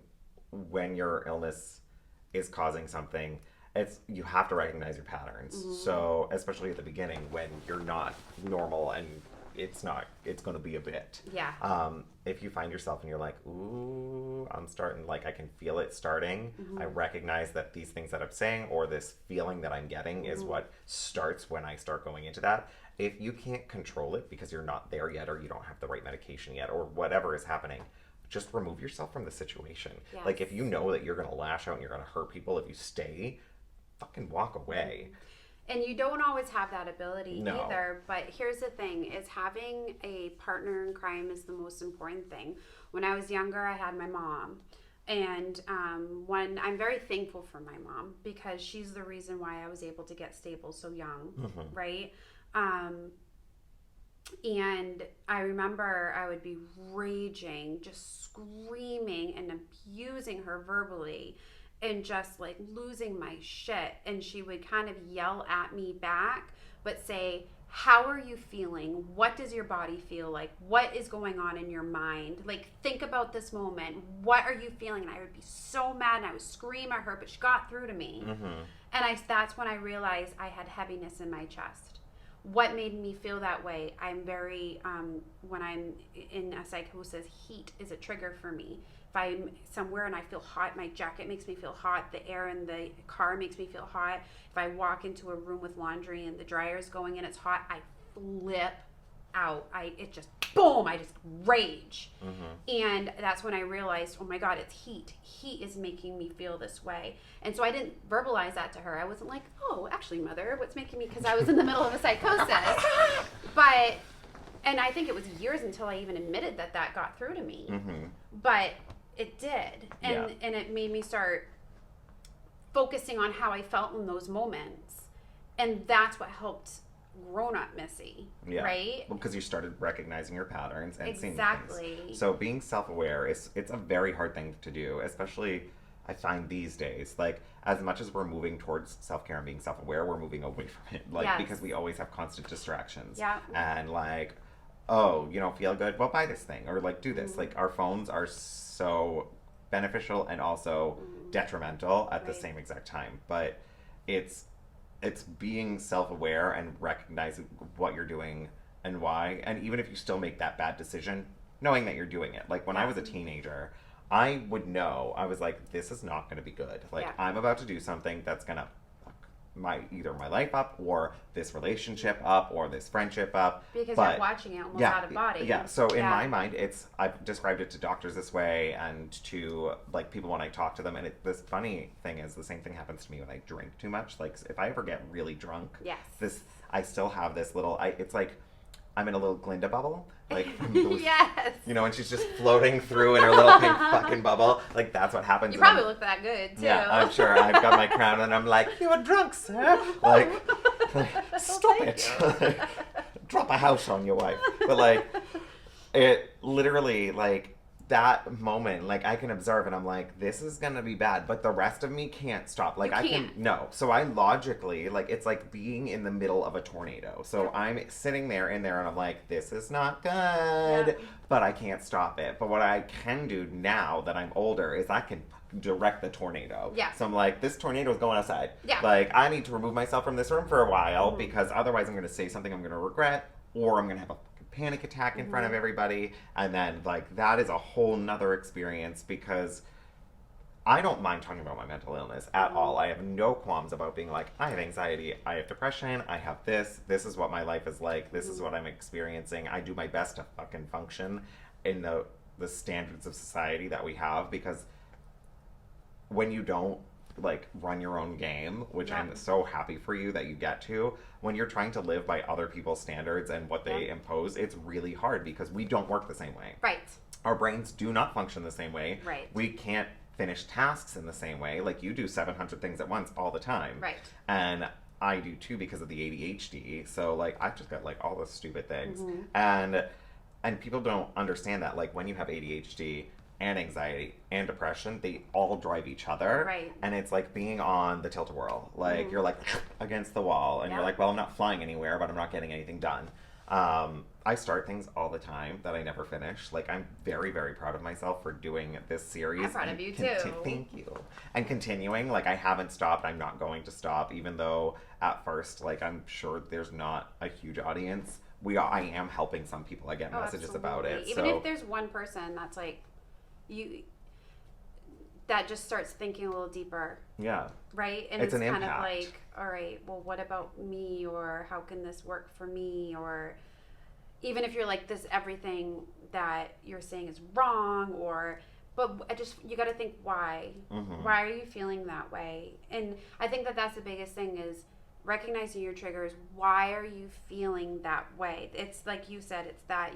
when your illness is causing something. You have to recognize your patterns. So especially at the beginning when you're not normal and it's going to be a bit. Yeah. If you find yourself and you're like, ooh, I'm starting, like I can feel it starting. I recognize that these things that I'm saying or this feeling that I'm getting is what starts when I start going into that. If you can't control it because you're not there yet or you don't have the right medication yet or whatever is happening, just remove yourself from the situation. Yes. Like if you know that you're going to lash out and you're going to hurt people if you stay, fucking walk away. And you don't always have that ability No. either. But here's the thing, is having a partner in crime is the most important thing. When I was younger, I had my mom. And when I'm very thankful for my mom, because she's the reason why I was able to get stable so young, right? And I remember I would be raging, just screaming and abusing her verbally and just like losing my shit. And she would kind of yell at me back, but say, how are you feeling? What does your body feel like? What is going on in your mind? Like, think about this moment. What are you feeling? And I would be so mad and I would scream at her, but she got through to me. And that's when I realized I had heaviness in my chest. What made me feel that way? I'm very, when I'm in a psychosis, heat is a trigger for me. If I'm somewhere and I feel hot, my jacket makes me feel hot. The air in the car makes me feel hot. If I walk into a room with laundry and the dryer's going and it's hot, I flip out. It just, boom, I just rage. And that's when I realized, oh my God, it's heat. Heat is making me feel this way. And so I didn't verbalize that to her. I wasn't like, oh, actually, mother, what's making me, because I was in the middle of a psychosis. And I think it was years until I even admitted that got through to me. But it did. And it made me start focusing on how I felt in those moments. And that's what helped grown-up Missy, right? Well, because you started recognizing your patterns and seeing exactly. things. So being self-aware it's a very hard thing to do, especially I find these days. Like, as much as we're moving towards self-care and being self-aware, we're moving away from it. Like, because we always have constant distractions. And like, oh, you don't feel good? Well, buy this thing. Or like, do this. Like, our phones are so beneficial and also detrimental at the same exact time. But it's being self-aware and recognizing what you're doing and why. And even if you still make that bad decision, knowing that you're doing it. Like, when I was a teenager, I would know, I was like, this is not going to be good. Like, I'm about to do something that's going to fuck either my life up or this relationship up or this friendship up. Because you're watching it almost out of body. So in my mind, I've described it to doctors this way and to like people when I talk to them. And this funny thing is the same thing happens to me when I drink too much. Like, if I ever get really drunk, I still have this little, it's like I'm in a little Glinda bubble. Like, you know, and she's just floating through in her little pink fucking bubble. Like, that's what happens. You probably look that good, too. Yeah, I'm sure. I've got my crown and I'm like, you're drunk, sir. Like stop it. Drop a house on your wife. But, like, it literally, like, that moment, like, I can observe and I'm like, this is going to be bad. But the rest of me can't stop. Like, no. So I logically, like, it's like being in the middle of a tornado. So I'm sitting there and I'm like, this is not good. But I can't stop it. But what I can do now that I'm older is I can direct the tornado. So I'm like, this tornado is going outside. Like, I need to remove myself from this room for a while because otherwise I'm going to say something I'm going to regret or I'm going to have a panic attack in front of everybody. And then, like, that is a whole nother experience because I don't mind talking about my mental illness at all. I have no qualms about being like, I have anxiety, I have depression, I have this is what my life is like, this is what I'm experiencing. I do my best to fucking function in the standards of society that we have, because when you don't like run your own game, which I'm so happy for you that you get to, when you're trying to live by other people's standards and what they impose, it's really hard because we don't work the same way. Our brains do not function the same way. We can't finish tasks in the same way. Like, you do 700 things at once all the time. And I do too because of the ADHD. So, like, I've just got like all the stupid things. And people don't understand that, like, when you have ADHD and anxiety and depression, they all drive each other. And it's like being on the tilt-a-whirl. Like, you're like against the wall and you're like, well, I'm not flying anywhere, but I'm not getting anything done. I start things all the time that I never finish. Like, I'm very, very proud of myself for doing this series. I'm proud of you too. Thank you. And continuing, like, I haven't stopped. I'm not going to stop, even though at first, like, I'm sure there's not a huge audience. I am helping some people. I get messages about it. Even if there's one person that's like, that just starts thinking a little deeper. Right? And it's kind impact. Of like, all right, well, what about me? Or how can this work for me? Or even if you're like, this, everything that you're saying is wrong, but you got to think why. Why are you feeling that way? And I think that's the biggest thing is recognizing your triggers. Why are you feeling that way? It's like you said, it's that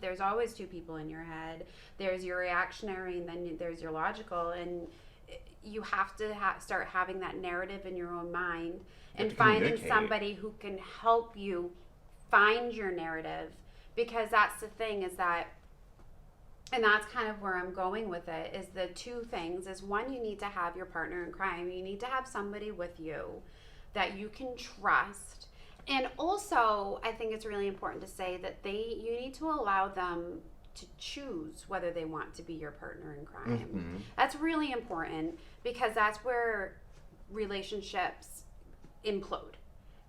there's always two people in your head. There's your reactionary and then there's your logical, and you have to start having that narrative in your own mind and finding somebody who can help you find your narrative, because that's the thing is that, and that's kind of where I'm going with it, is the two things is, one, you need to have your partner in crime. You need to have somebody with you that you can trust. And also, I think it's really important to say that you need to allow them to choose whether they want to be your partner in crime. Mm-hmm. That's really important, because that's where relationships implode.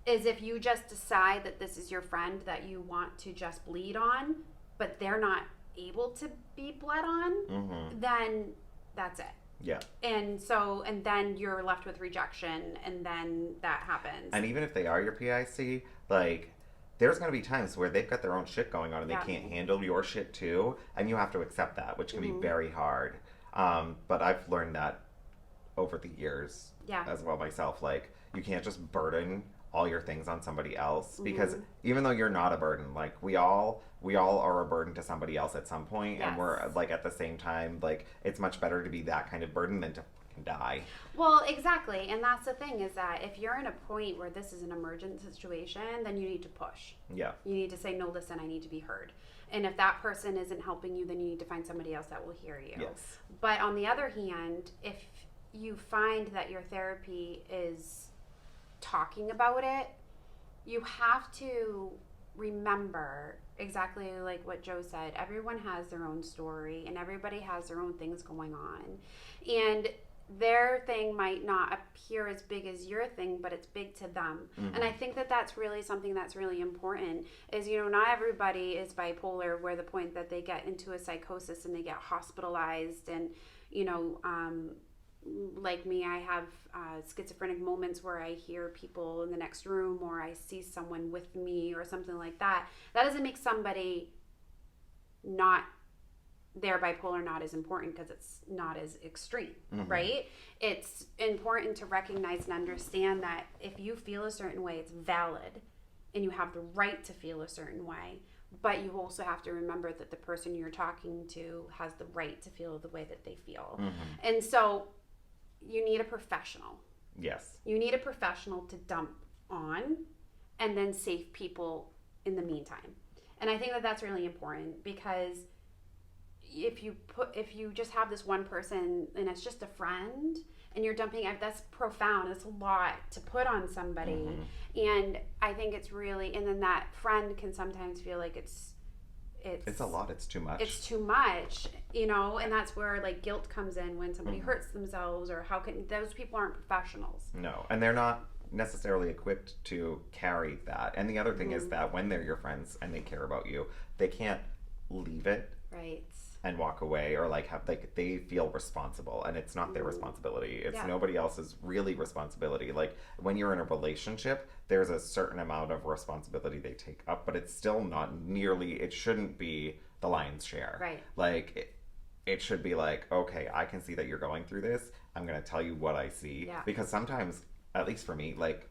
Is if you just decide that this is your friend that you want to just bleed on, but they're not able to be bled on, mm-hmm. then that's it. Yeah. And then you're left with rejection, and then that happens. And even if they are your PIC, like, there's going to be times where they've got their own shit going on and they can't handle your shit too, and you have to accept that, which can mm-hmm. be very hard. But I've learned that over the years as well myself. Like, you can't just burden all your things on somebody else, because mm-hmm. even though you're not a burden, like, we all are a burden to somebody else at some point, and we're like, at the same time, like, it's much better to be that kind of burden than to fucking die. Well, exactly. And that's the thing, is that if you're in a point where this is an emergent situation, then you need to push. Yeah. You need to say, no, listen, I need to be heard. And if that person isn't helping you, then you need to find somebody else that will hear you. Yes. But on the other hand, if you find that your therapy is talking about it, you have to remember exactly like what Joe said. Everyone has their own story, and everybody has their own things going on. And their thing might not appear as big as your thing, but it's big to them. Mm-hmm. And I think that that's really something that's really important, is, you know, not everybody is bipolar where the point that they get into a psychosis and they get hospitalized. And, you know, like me, I have schizophrenic moments where I hear people in the next room, or I see someone with me or something like that. That doesn't make somebody not, their bipolar not as important, because it's not as extreme, mm-hmm. right? It's important to recognize and understand that if you feel a certain way, it's valid, and you have the right to feel a certain way. But you also have to remember that the person you're talking to has the right to feel the way that they feel. Mm-hmm. And so you need a professional. Yes. You need a professional to dump on, and then safe people in the meantime. And I think that that's really important, because if you just have this one person and it's just a friend and you're dumping, that's profound. It's a lot to put on somebody. Mm-hmm. And I think it's really, and then that friend can sometimes feel like it's a lot. It's too much. It's too much, you know, and that's where like guilt comes in when somebody mm-hmm. hurts themselves, or how can those people aren't professionals. No, and they're not necessarily equipped to carry that. And the other thing mm-hmm. is that when they're your friends and they care about you, they can't leave it. Right. And walk away, or like have, like, they feel responsible, and it's not their responsibility. It's nobody else's really responsibility. Like, when you're in a relationship, there's a certain amount of responsibility they take up, but it's still not nearly, it shouldn't be the lion's share. Right. Like, it should be like, okay, I can see that you're going through this. I'm going to tell you what I see. Yeah. Because sometimes, at least for me, like,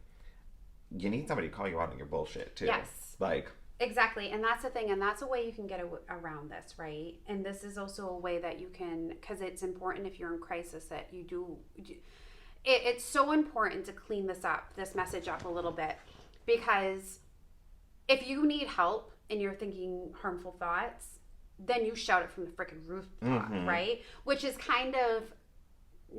you need somebody to call you out on your bullshit too. Yes. Like, exactly. And that's the thing. And that's a way you can get around this, right? And this is also a way that you can, because it's important if you're in crisis that you do. It's so important to clean this message up a little bit, because if you need help and you're thinking harmful thoughts, then you shout it from the freaking rooftop, mm-hmm. right? Which is kind of,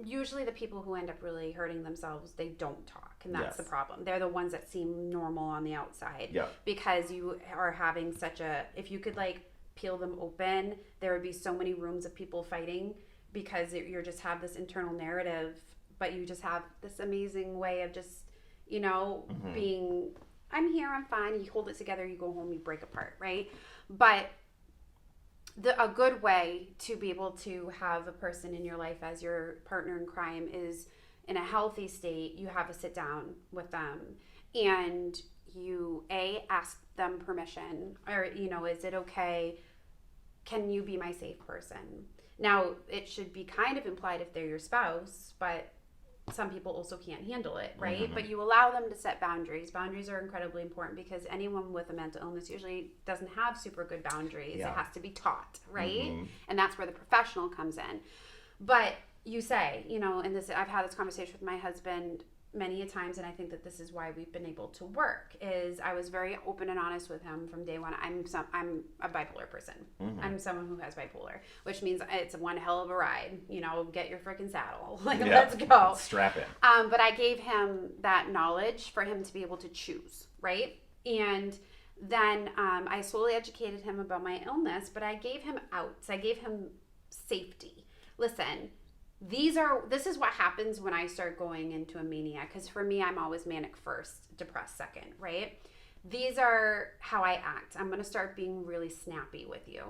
usually the people who end up really hurting themselves, they don't talk, and that's the problem. They're the ones that seem normal on the outside, because you are having if you could like peel them open, there would be so many rooms of people fighting, because you just have this internal narrative, but you just have this amazing way of just, you know, mm-hmm. being, I'm here, I'm fine, you hold it together, you go home, you break apart, right? But a good way to be able to have a person in your life as your partner in crime is, in a healthy state, you have a sit down with them, and you ask them permission, or, you know, is it okay? Can you be my safe person? Now, it should be kind of implied if they're your spouse, but some people also can't handle it, right? But you allow them to set boundaries. Boundaries are incredibly important because anyone with a mental illness usually doesn't have super good boundaries. It has to be taught, right? And that's where the professional comes in. But you say, you know, and this, I've had this conversation with my husband many a times, and I think that this is why we've been able to work, is I was very open and honest with him from day one. I'm a bipolar person. I'm someone who has bipolar, which means it's one hell of a ride. You know, get your freaking saddle. Like, let's go. Strap it. But I gave him that knowledge for him to be able to choose, right? And then I slowly educated him about my illness, but I gave him outs. I gave him safety. Listen, this is what happens when I start going into a mania, because for me, I'm always manic first, depressed second, right? These are how I act. I'm going to start being really snappy with you,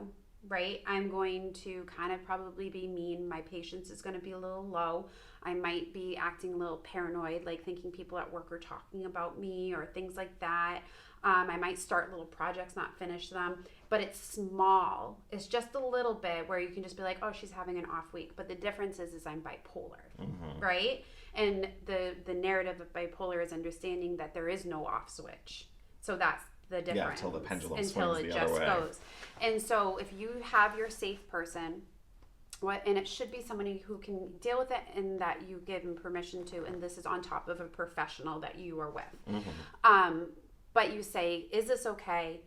right? I'm going to kind of probably be mean. My patience is going to be a little low. I might be acting a little paranoid, like thinking people at work are talking about me or things like that. I might start little projects, not finish them, but it's small. It's just a little bit where you can just be like, oh, she's having an off week. But the difference is I'm bipolar, right? And the narrative of bipolar is understanding that there is no off switch. So that's the difference. Yeah, until the pendulum swings the other way. Goes. And so if you have your safe person, and it should be somebody who can deal with it and that you give them permission to, and this is on top of a professional that you are with. But you say, is this okay?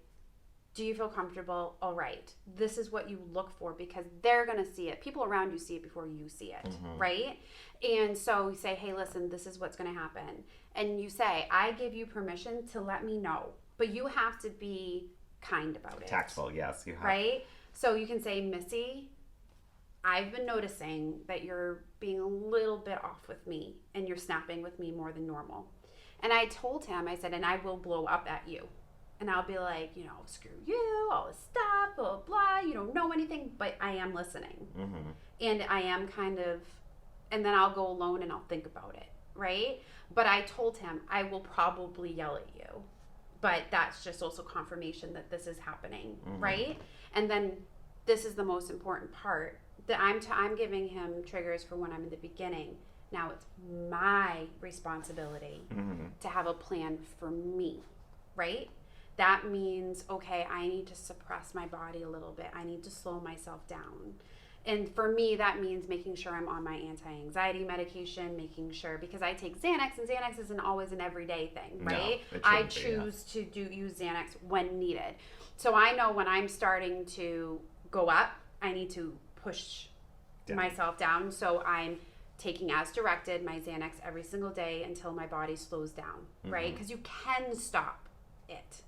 Do you feel comfortable? All right. This is what you look for, because they're going to see it. People around you see it before you see it, right? And so you say, hey, listen, this is what's going to happen. And you say, I give you permission to let me know, but you have to be kind about it. Tactful, yes. You have. Right? So you can say, Missy, I've been noticing that you're being a little bit off with me and you're snapping with me more than normal. And I told him, I said, and I will blow up at you. And I'll be like, you know, screw you, all this stuff, blah, blah, you don't know anything, but I am listening. And I am kind of, and then I'll go alone and I'll think about it, right? But I told him, I will probably yell at you. But that's just also confirmation that this is happening, right? And then this is the most important part, that I'm giving him triggers for when I'm in the beginning. Now it's my responsibility to have a plan for me, right? That means, okay, I need to suppress my body a little bit. I need to slow myself down. And for me, that means making sure I'm on my anti-anxiety medication, making sure, because I take Xanax, and Xanax isn't always an everyday thing, right? No, I choose to use Xanax when needed. So I know when I'm starting to go up, I need to push myself down. So I'm taking as directed my Xanax every single day until my body slows down, right? Because you can stop it.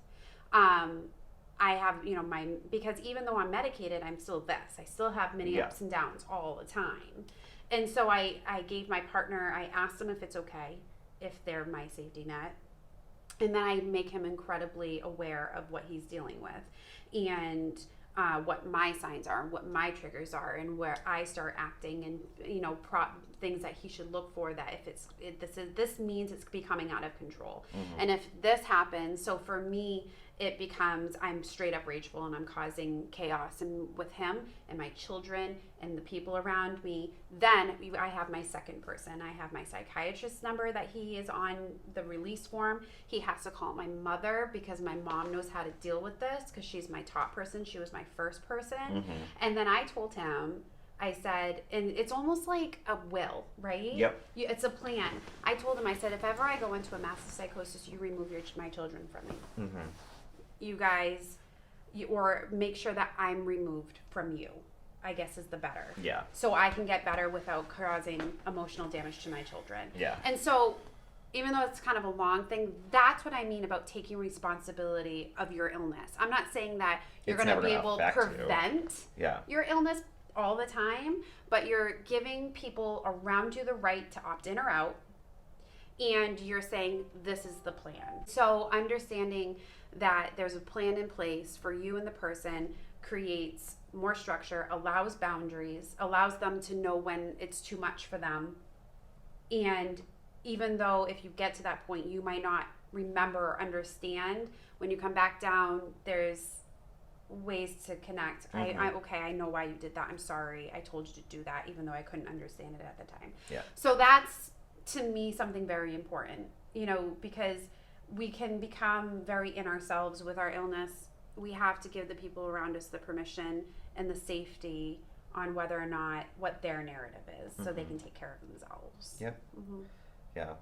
I have, you know, because even though I'm medicated, I'm still this. I still have many ups and downs all the time. And so I gave my partner, I asked him if it's okay, if they're my safety net. And then I make him incredibly aware of what he's dealing with and what my signs are, and what my triggers are, and where I start acting, and, you know, things that he should look for, that if this means it's becoming out of control. And if this happens, so for me, it becomes I'm straight up rageful and I'm causing chaos, and with him and my children and the people around me, then I have my second person. I have my psychiatrist number that he is on the release form. He has to call my mother because my mom knows how to deal with this, because she's my top person. She was my first person. And then I told him, I said, and it's almost like a will, right? Yep. It's a plan. I told him, I said, if ever I go into a massive psychosis, you remove my children from me. You guys, or make sure that I'm removed from you, I guess is the better. Yeah. So I can get better without causing emotional damage to my children. Yeah. And so, even though it's kind of a long thing, that's what I mean about taking responsibility of your illness. I'm not saying that you're going to be able to prevent your illness all the time, but you're giving people around you the right to opt in or out, and you're saying this is the plan. So understanding that there's a plan in place for you and the person creates more structure, allows boundaries, allows them to know when it's too much for them. And even though if you get to that point, you might not remember or understand, when you come back down, there's ways to connect. I know why you did that. I'm sorry. I told you to do that, even though I couldn't understand it at the time. Yeah. So that's to me, something very important, because we can become very in ourselves with our illness. We have to give the people around us the permission and the safety on whether or not what their narrative is, so they can take care of themselves. Yep. Yeah.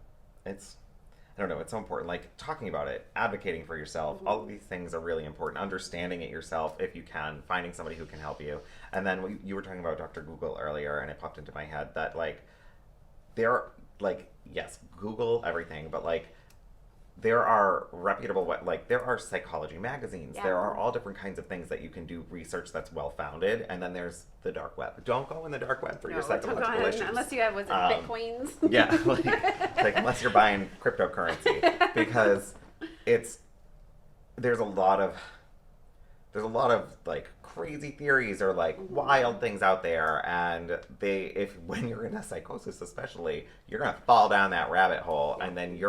I don't know, it's so important. Like, talking about it, advocating for yourself, all of these things are really important. Understanding it yourself, if you can, finding somebody who can help you. And then you were talking about Dr. Google earlier, and it popped into my head that, like, yes, Google everything, but, like, there are reputable, there are psychology magazines. Yeah. There are all different kinds of things that you can do research that's well-founded. And then there's the dark web. Don't go in the dark web for your psychological issues. Unless you have, Bitcoins? Yeah, unless you're buying cryptocurrency. Because there's a lot of like, crazy theories or, like, wild things out there. And when you're in a psychosis especially, you're going to fall down that rabbit hole. And then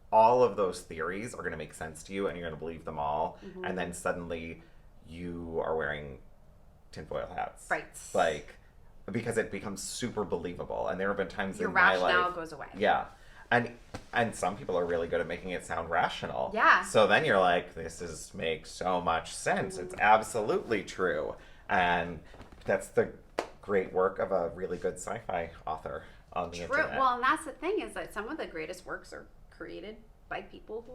all of those theories are going to make sense to you, and you're going to believe them all. And then suddenly you are wearing tinfoil hats. Right. Like, because it becomes super believable. And there have been times your in my life... Your rationale goes away. Yeah. And some people are really good at making it sound rational. Yeah. So then you're like, this makes so much sense. It's absolutely true. And that's the great work of a really good sci-fi author on the internet. Well, and that's the thing, is that some of the greatest works are created by people who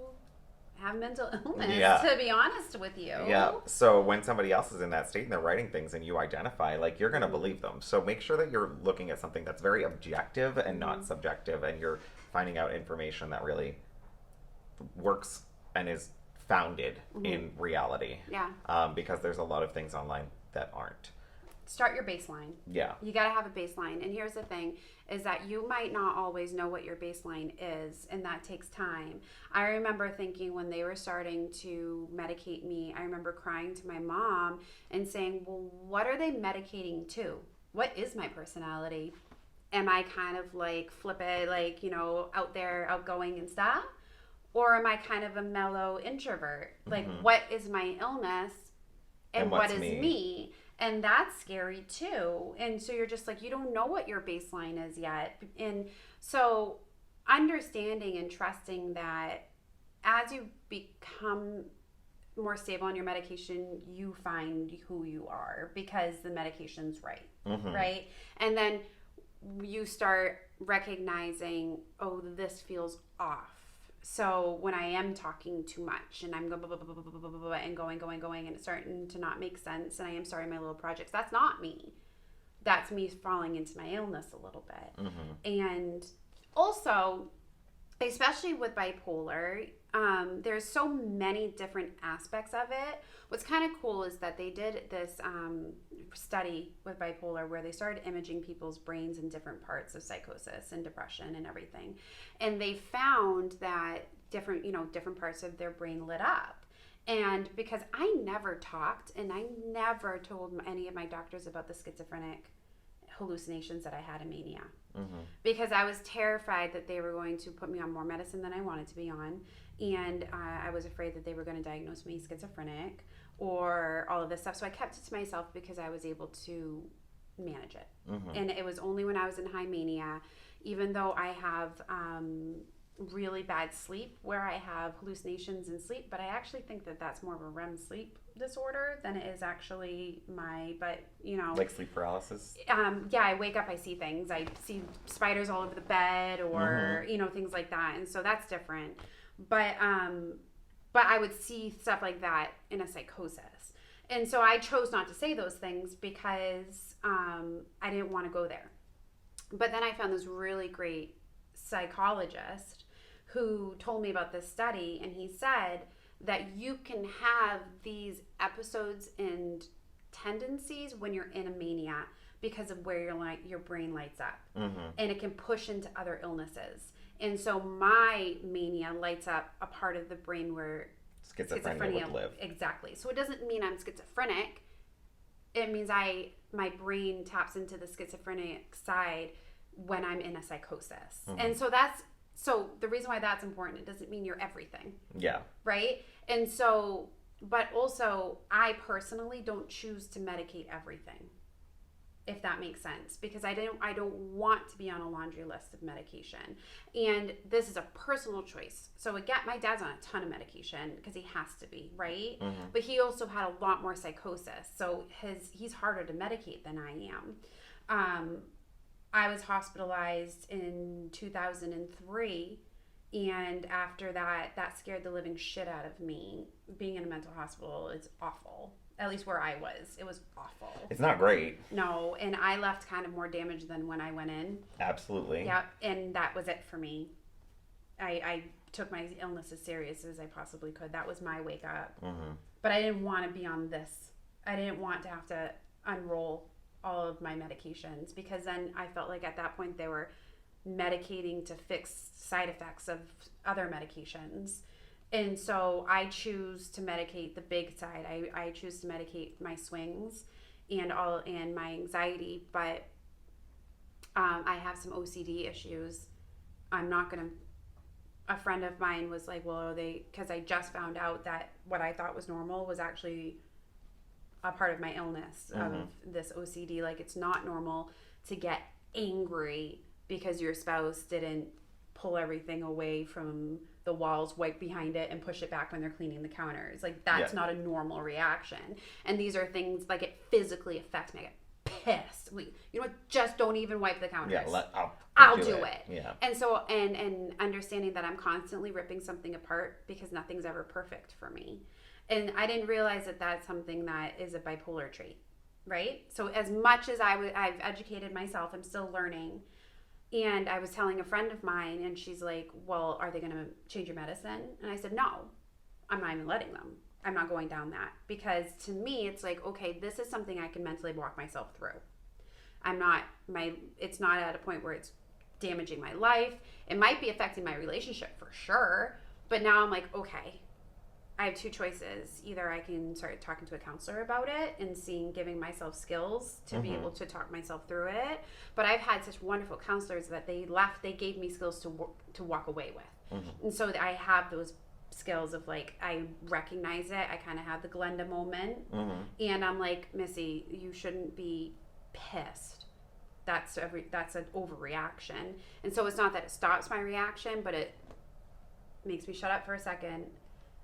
have mental illness, to be honest with you. Yeah. So when somebody else is in that state and they're writing things and you identify, like, you're going to believe them. So make sure that you're looking at something that's very objective and not subjective, and you're finding out information that really works and is founded in reality. Yeah. Because there's a lot of things online that aren't. Start your baseline. Yeah. You got to have a baseline. And here's the thing, is that you might not always know what your baseline is, and that takes time. I remember thinking when they were starting to medicate me, I remember crying to my mom and saying, well, what are they medicating to? What is my personality? Am I kind of like flippant, like, out there, outgoing and stuff? Or am I kind of a mellow introvert? Like, what is my illness and what is me? And that's scary too. And so you're just like, you don't know what your baseline is yet. And so understanding and trusting that as you become more stable on your medication, you find who you are because the medication's right. Right? And then you start recognizing, oh, this feels off. So when I am talking too much and I'm going and it's starting to not make sense, and I am starting my little projects, that's not me. That's me falling into my illness a little bit. And also, especially with bipolar, there's so many different aspects of it. What's kind of cool is that they did this study with bipolar where they started imaging people's brains in different parts of psychosis and depression and everything. And they found that different parts of their brain lit up. And because I never talked and I never told any of my doctors about the schizophrenic hallucinations that I had in Mania. Because I was terrified that they were going to put me on more medicine than I wanted to be on. And I was afraid that they were going to diagnose me schizophrenic or all of this stuff. So I kept it to myself because I was able to manage it. And it was only when I was in high mania, even though I have really bad sleep where I have hallucinations in sleep, but I actually think that that's more of a REM sleep disorder than it is actually like sleep paralysis. Yeah, I wake up, I see things, I see spiders all over the bed or things like that, and so that's different. But I would see stuff like that in a psychosis, and so I chose not to say those things because I didn't want to go there. But then I found this really great psychologist who told me about this study, and he said that you can have these episodes and tendencies when you're in a mania because of where your brain lights up, and it can push into other illnesses. And so my mania lights up a part of the brain where schizophrenia would live. Exactly. So it doesn't mean I'm schizophrenic. It means my brain taps into the schizophrenic side when I'm in a psychosis. And so the reason why that's important, it doesn't mean you're everything. Yeah. Right? And so, but also I personally don't choose to medicate everything. if that makes sense, because I don't want to be on a laundry list of medication. And this is a personal choice. So again, my dad's on a ton of medication because he has to be, right? Mm-hmm. But he also had a lot more psychosis. So he's harder to medicate than I am. I was hospitalized in 2003, and after that scared the living shit out of me. Being in a mental hospital is awful. At least where I was. It was awful. It's not great. No, and I left kind of more damaged than when I went in. Absolutely. Yep, and that was it for me. I took my illness as serious as I possibly could. That was my wake up. Mm-hmm. But I didn't want to be on this. I didn't want to have to unroll all of my medications, because then I felt like at that point they were medicating to fix side effects of other medications. And so I choose to medicate the big side. I choose to medicate my swings and my anxiety, but I have some OCD issues. I'm not gonna. A friend of mine was like, "Well, are they?" Because I just found out that what I thought was normal was actually a part of my illness, mm-hmm. of this OCD. Like, it's not normal to get angry because your spouse didn't pull everything away from the walls, wipe behind it, and push it back when they're cleaning the counters. Like, that's not a normal reaction. And these are things, like, it physically affects me. I get pissed. You know what? Just don't even wipe the counters. Yeah, I'll do it. Yeah. And so, and understanding that I'm constantly ripping something apart because nothing's ever perfect for me. And I didn't realize that that's something that is a bipolar trait, right? So as much as I've educated myself, I'm still learning. And I was telling a friend of mine, and she's like, "Well, are they going to change your medicine?" And I said, "No, I'm not even letting them. I'm not going down that." Because to me, it's like, okay, this is something I can mentally walk myself through. It's not at a point where it's damaging my life. It might be affecting my relationship for sure. But now I'm like, okay, I have two choices. Either I can start talking to a counselor about it and giving myself skills to mm-hmm. be able to talk myself through it. But I've had such wonderful counselors that they gave me skills to walk away with. Mm-hmm. And so I have those skills of, like, I recognize it. I kind of have the Glenda moment. Mm-hmm. And I'm like, Missy, you shouldn't be pissed. That's an overreaction. And so it's not that it stops my reaction, but it makes me shut up for a second.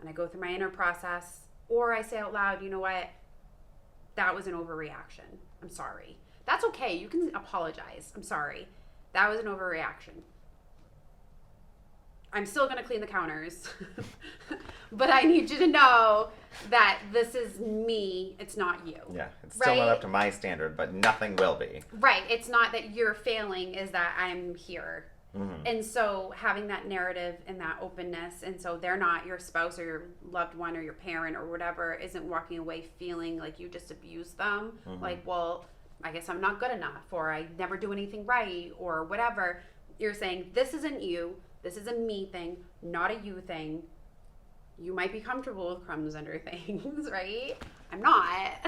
And I go through my inner process, or I say out loud, you know what? That was an overreaction. I'm sorry. That's okay. You can apologize. I'm sorry. That was an overreaction. I'm still going to clean the counters. But I need you to know that this is me. It's not you. Yeah. It's still not up to my standard, but nothing will be. Right. It's not that you're failing, is that I'm here. Mm-hmm. And so having that narrative and that openness, and so they're not, your spouse or your loved one or your parent or whatever isn't walking away feeling like you just abused them. Mm-hmm. Like, well, I guess I'm not good enough, or I never do anything right, or whatever. You're saying, this isn't you. This is a me thing, not a you thing. You might be comfortable with crumbs under things, right? I'm not.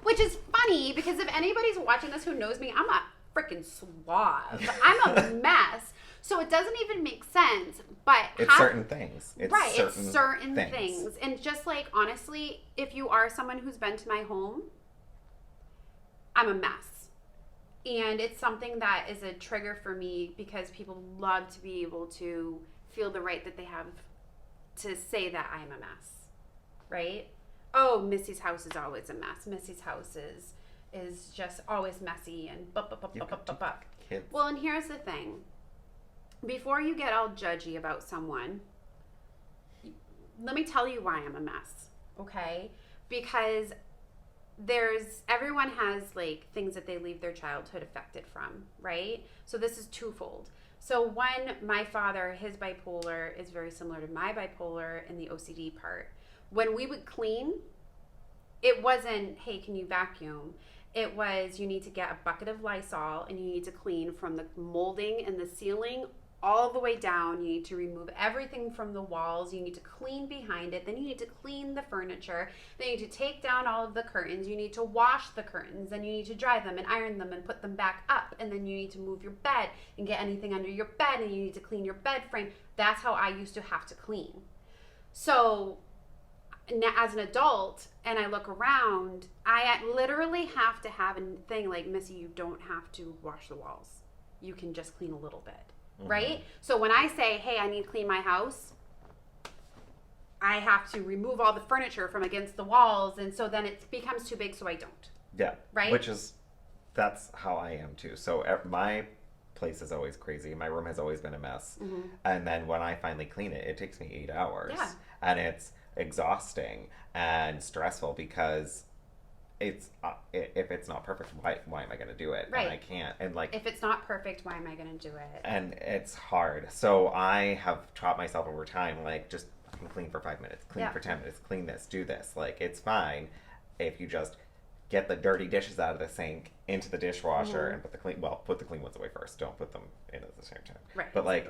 Which is funny, because if anybody's watching this who knows me, I'm a freaking suave. I'm a mess. So it doesn't even make sense. But it's certain things. It's certain things. And just like, honestly, if you are someone who's been to my home, I'm a mess. And it's something that is a trigger for me, because people love to be able to feel the right that they have to say that I'm a mess, right? Oh, Missy's house is always a mess. Missy's house is just always messy and kids. Well, and here's the thing. Before you get all judgy about someone, let me tell you why I'm a mess, okay? Because everyone has, like, things that they leave their childhood affected from, right? So this is twofold. So one, my father, his bipolar is very similar to my bipolar in the OCD part. When we would clean, it wasn't, hey, can you vacuum? It was, you need to get a bucket of Lysol and you need to clean from the molding and the ceiling all the way down. You need to remove everything from the walls. You need to clean behind it. Then you need to clean the furniture. Then you need to take down all of the curtains. You need to wash the curtains. Then you need to dry them and iron them and put them back up. And then you need to move your bed and get anything under your bed. And you need to clean your bed frame. That's how I used to have to clean. So as an adult and I look around, I literally have to have a thing like, Missy, you don't have to wash the walls. You can just clean a little bit, right? So when I say, hey, I need to clean my house, I have to remove all the furniture from against the walls, and so then it becomes too big, so I don't. Yeah. Right? That's how I am too. So my place is always crazy. My room has always been a mess. And then when I finally clean it, it takes me 8 hours. Yeah. And it's exhausting and stressful because it's if it's not perfect, why am I going to do it? Right. And I can't. And like, if it's not perfect, why am I going to do it? And it's hard. So I have taught myself over time, like, just clean for 5 minutes, clean for 10 minutes, clean this, do this. Like, it's fine if you just get the dirty dishes out of the sink into the dishwasher and put the clean ones away first. Don't put them in at the same time. Right. But like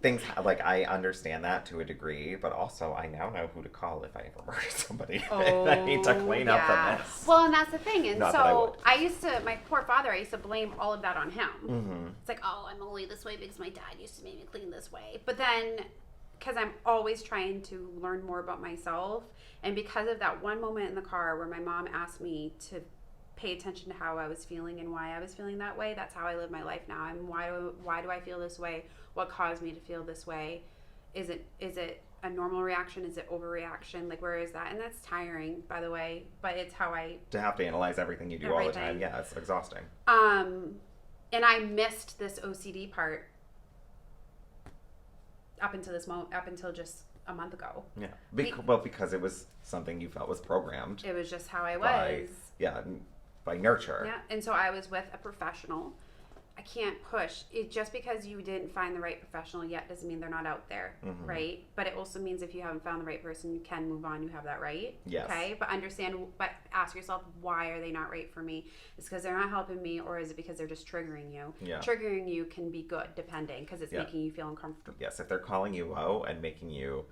things like, I understand that to a degree, but also I now know who to call if I ever murder somebody. And I need to clean up the mess. Well, and that's the thing. And Not so I used to, my poor father, I used to blame all of that on him. It's like, oh, I'm only this way because my dad used to make me clean this way. But then, because I'm always trying to learn more about myself, and because of that one moment in the car where my mom asked me to pay attention to how I was feeling and why I was feeling that way, that's how I live my life now. And why do I feel this way? What caused me to feel this way? Is it a normal reaction? Is it overreaction? Like, where is that? And that's tiring, by the way, but it's how I... To have to analyze everything you do all the time. Yeah, it's exhausting. And I missed this OCD part up until just a month ago. Yeah. Because it was something you felt was programmed. It was just how I was. By nurture. Yeah. And so I was with a professional. I can't push it just because you didn't find the right professional yet doesn't mean they're not out there, right? But it also means if you haven't found the right person, you can move on. You have that right. Yes. Okay. But ask yourself, why are they not right for me? Is it because they're not helping me, or is it because they're just triggering you? Yeah. Triggering you can be good, depending, because it's making you feel uncomfortable. Yes. If they're calling you out and making you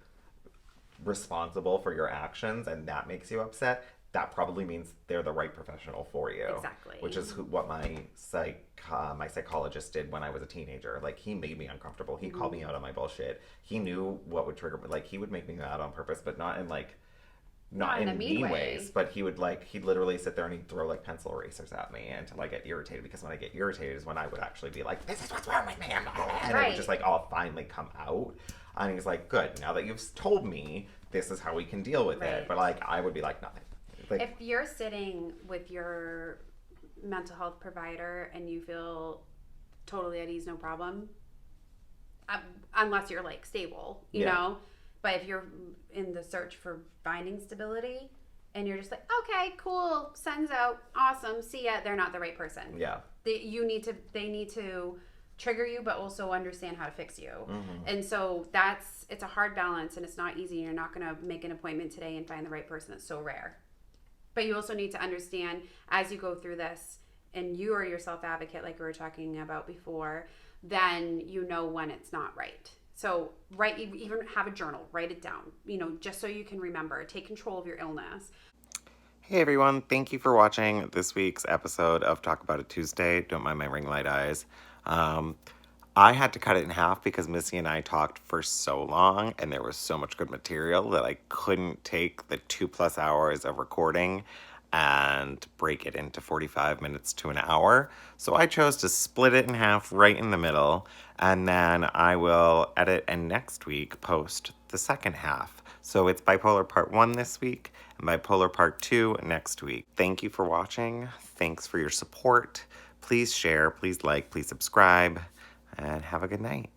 responsible for your actions, and that makes you upset, that probably means they're the right professional for you. Exactly. Which is what my psychologist did when I was a teenager. Like, he made me uncomfortable. He called me out on my bullshit. He knew what would trigger me. Like, he would make me mad on purpose, but not in mean ways. But he'd literally sit there and he'd throw like pencil erasers at me until I get irritated. Because when I get irritated is when I would actually be like, "This is what's wrong with me," and it would just like all finally come out. And he's like, "Good. Now that you've told me, this is how we can deal with it." But like, I would be like, nothing. Like, if you're sitting with your mental health provider and you feel totally at ease, no problem, unless you're like stable, you know. But if you're in the search for finding stability and you're just like, okay, cool, sun's out, awesome, see ya, they're not the right person. Yeah. They need to trigger you, but also understand how to fix you. And so it's a hard balance, and it's not easy. You're not going to make an appointment today and find the right person. It's so rare. But you also need to understand as you go through this, and you are your self-advocate like we were talking about before, then you know when it's not right. So even have a journal, write it down, just so you can remember, take control of your illness. Hey everyone, thank you for watching this week's episode of Talk About It Tuesday. Don't mind my ring light eyes. I had to cut it in half because Missy and I talked for so long and there was so much good material that I couldn't take the 2+ hours of recording and break it into 45 minutes to an hour. So I chose to split it in half right in the middle, and then I will edit and next week post the second half. So it's Bipolar Part 1 this week and Bipolar Part 2 next week. Thank you for watching. Thanks for your support. Please share, please like, please subscribe, and have a good night.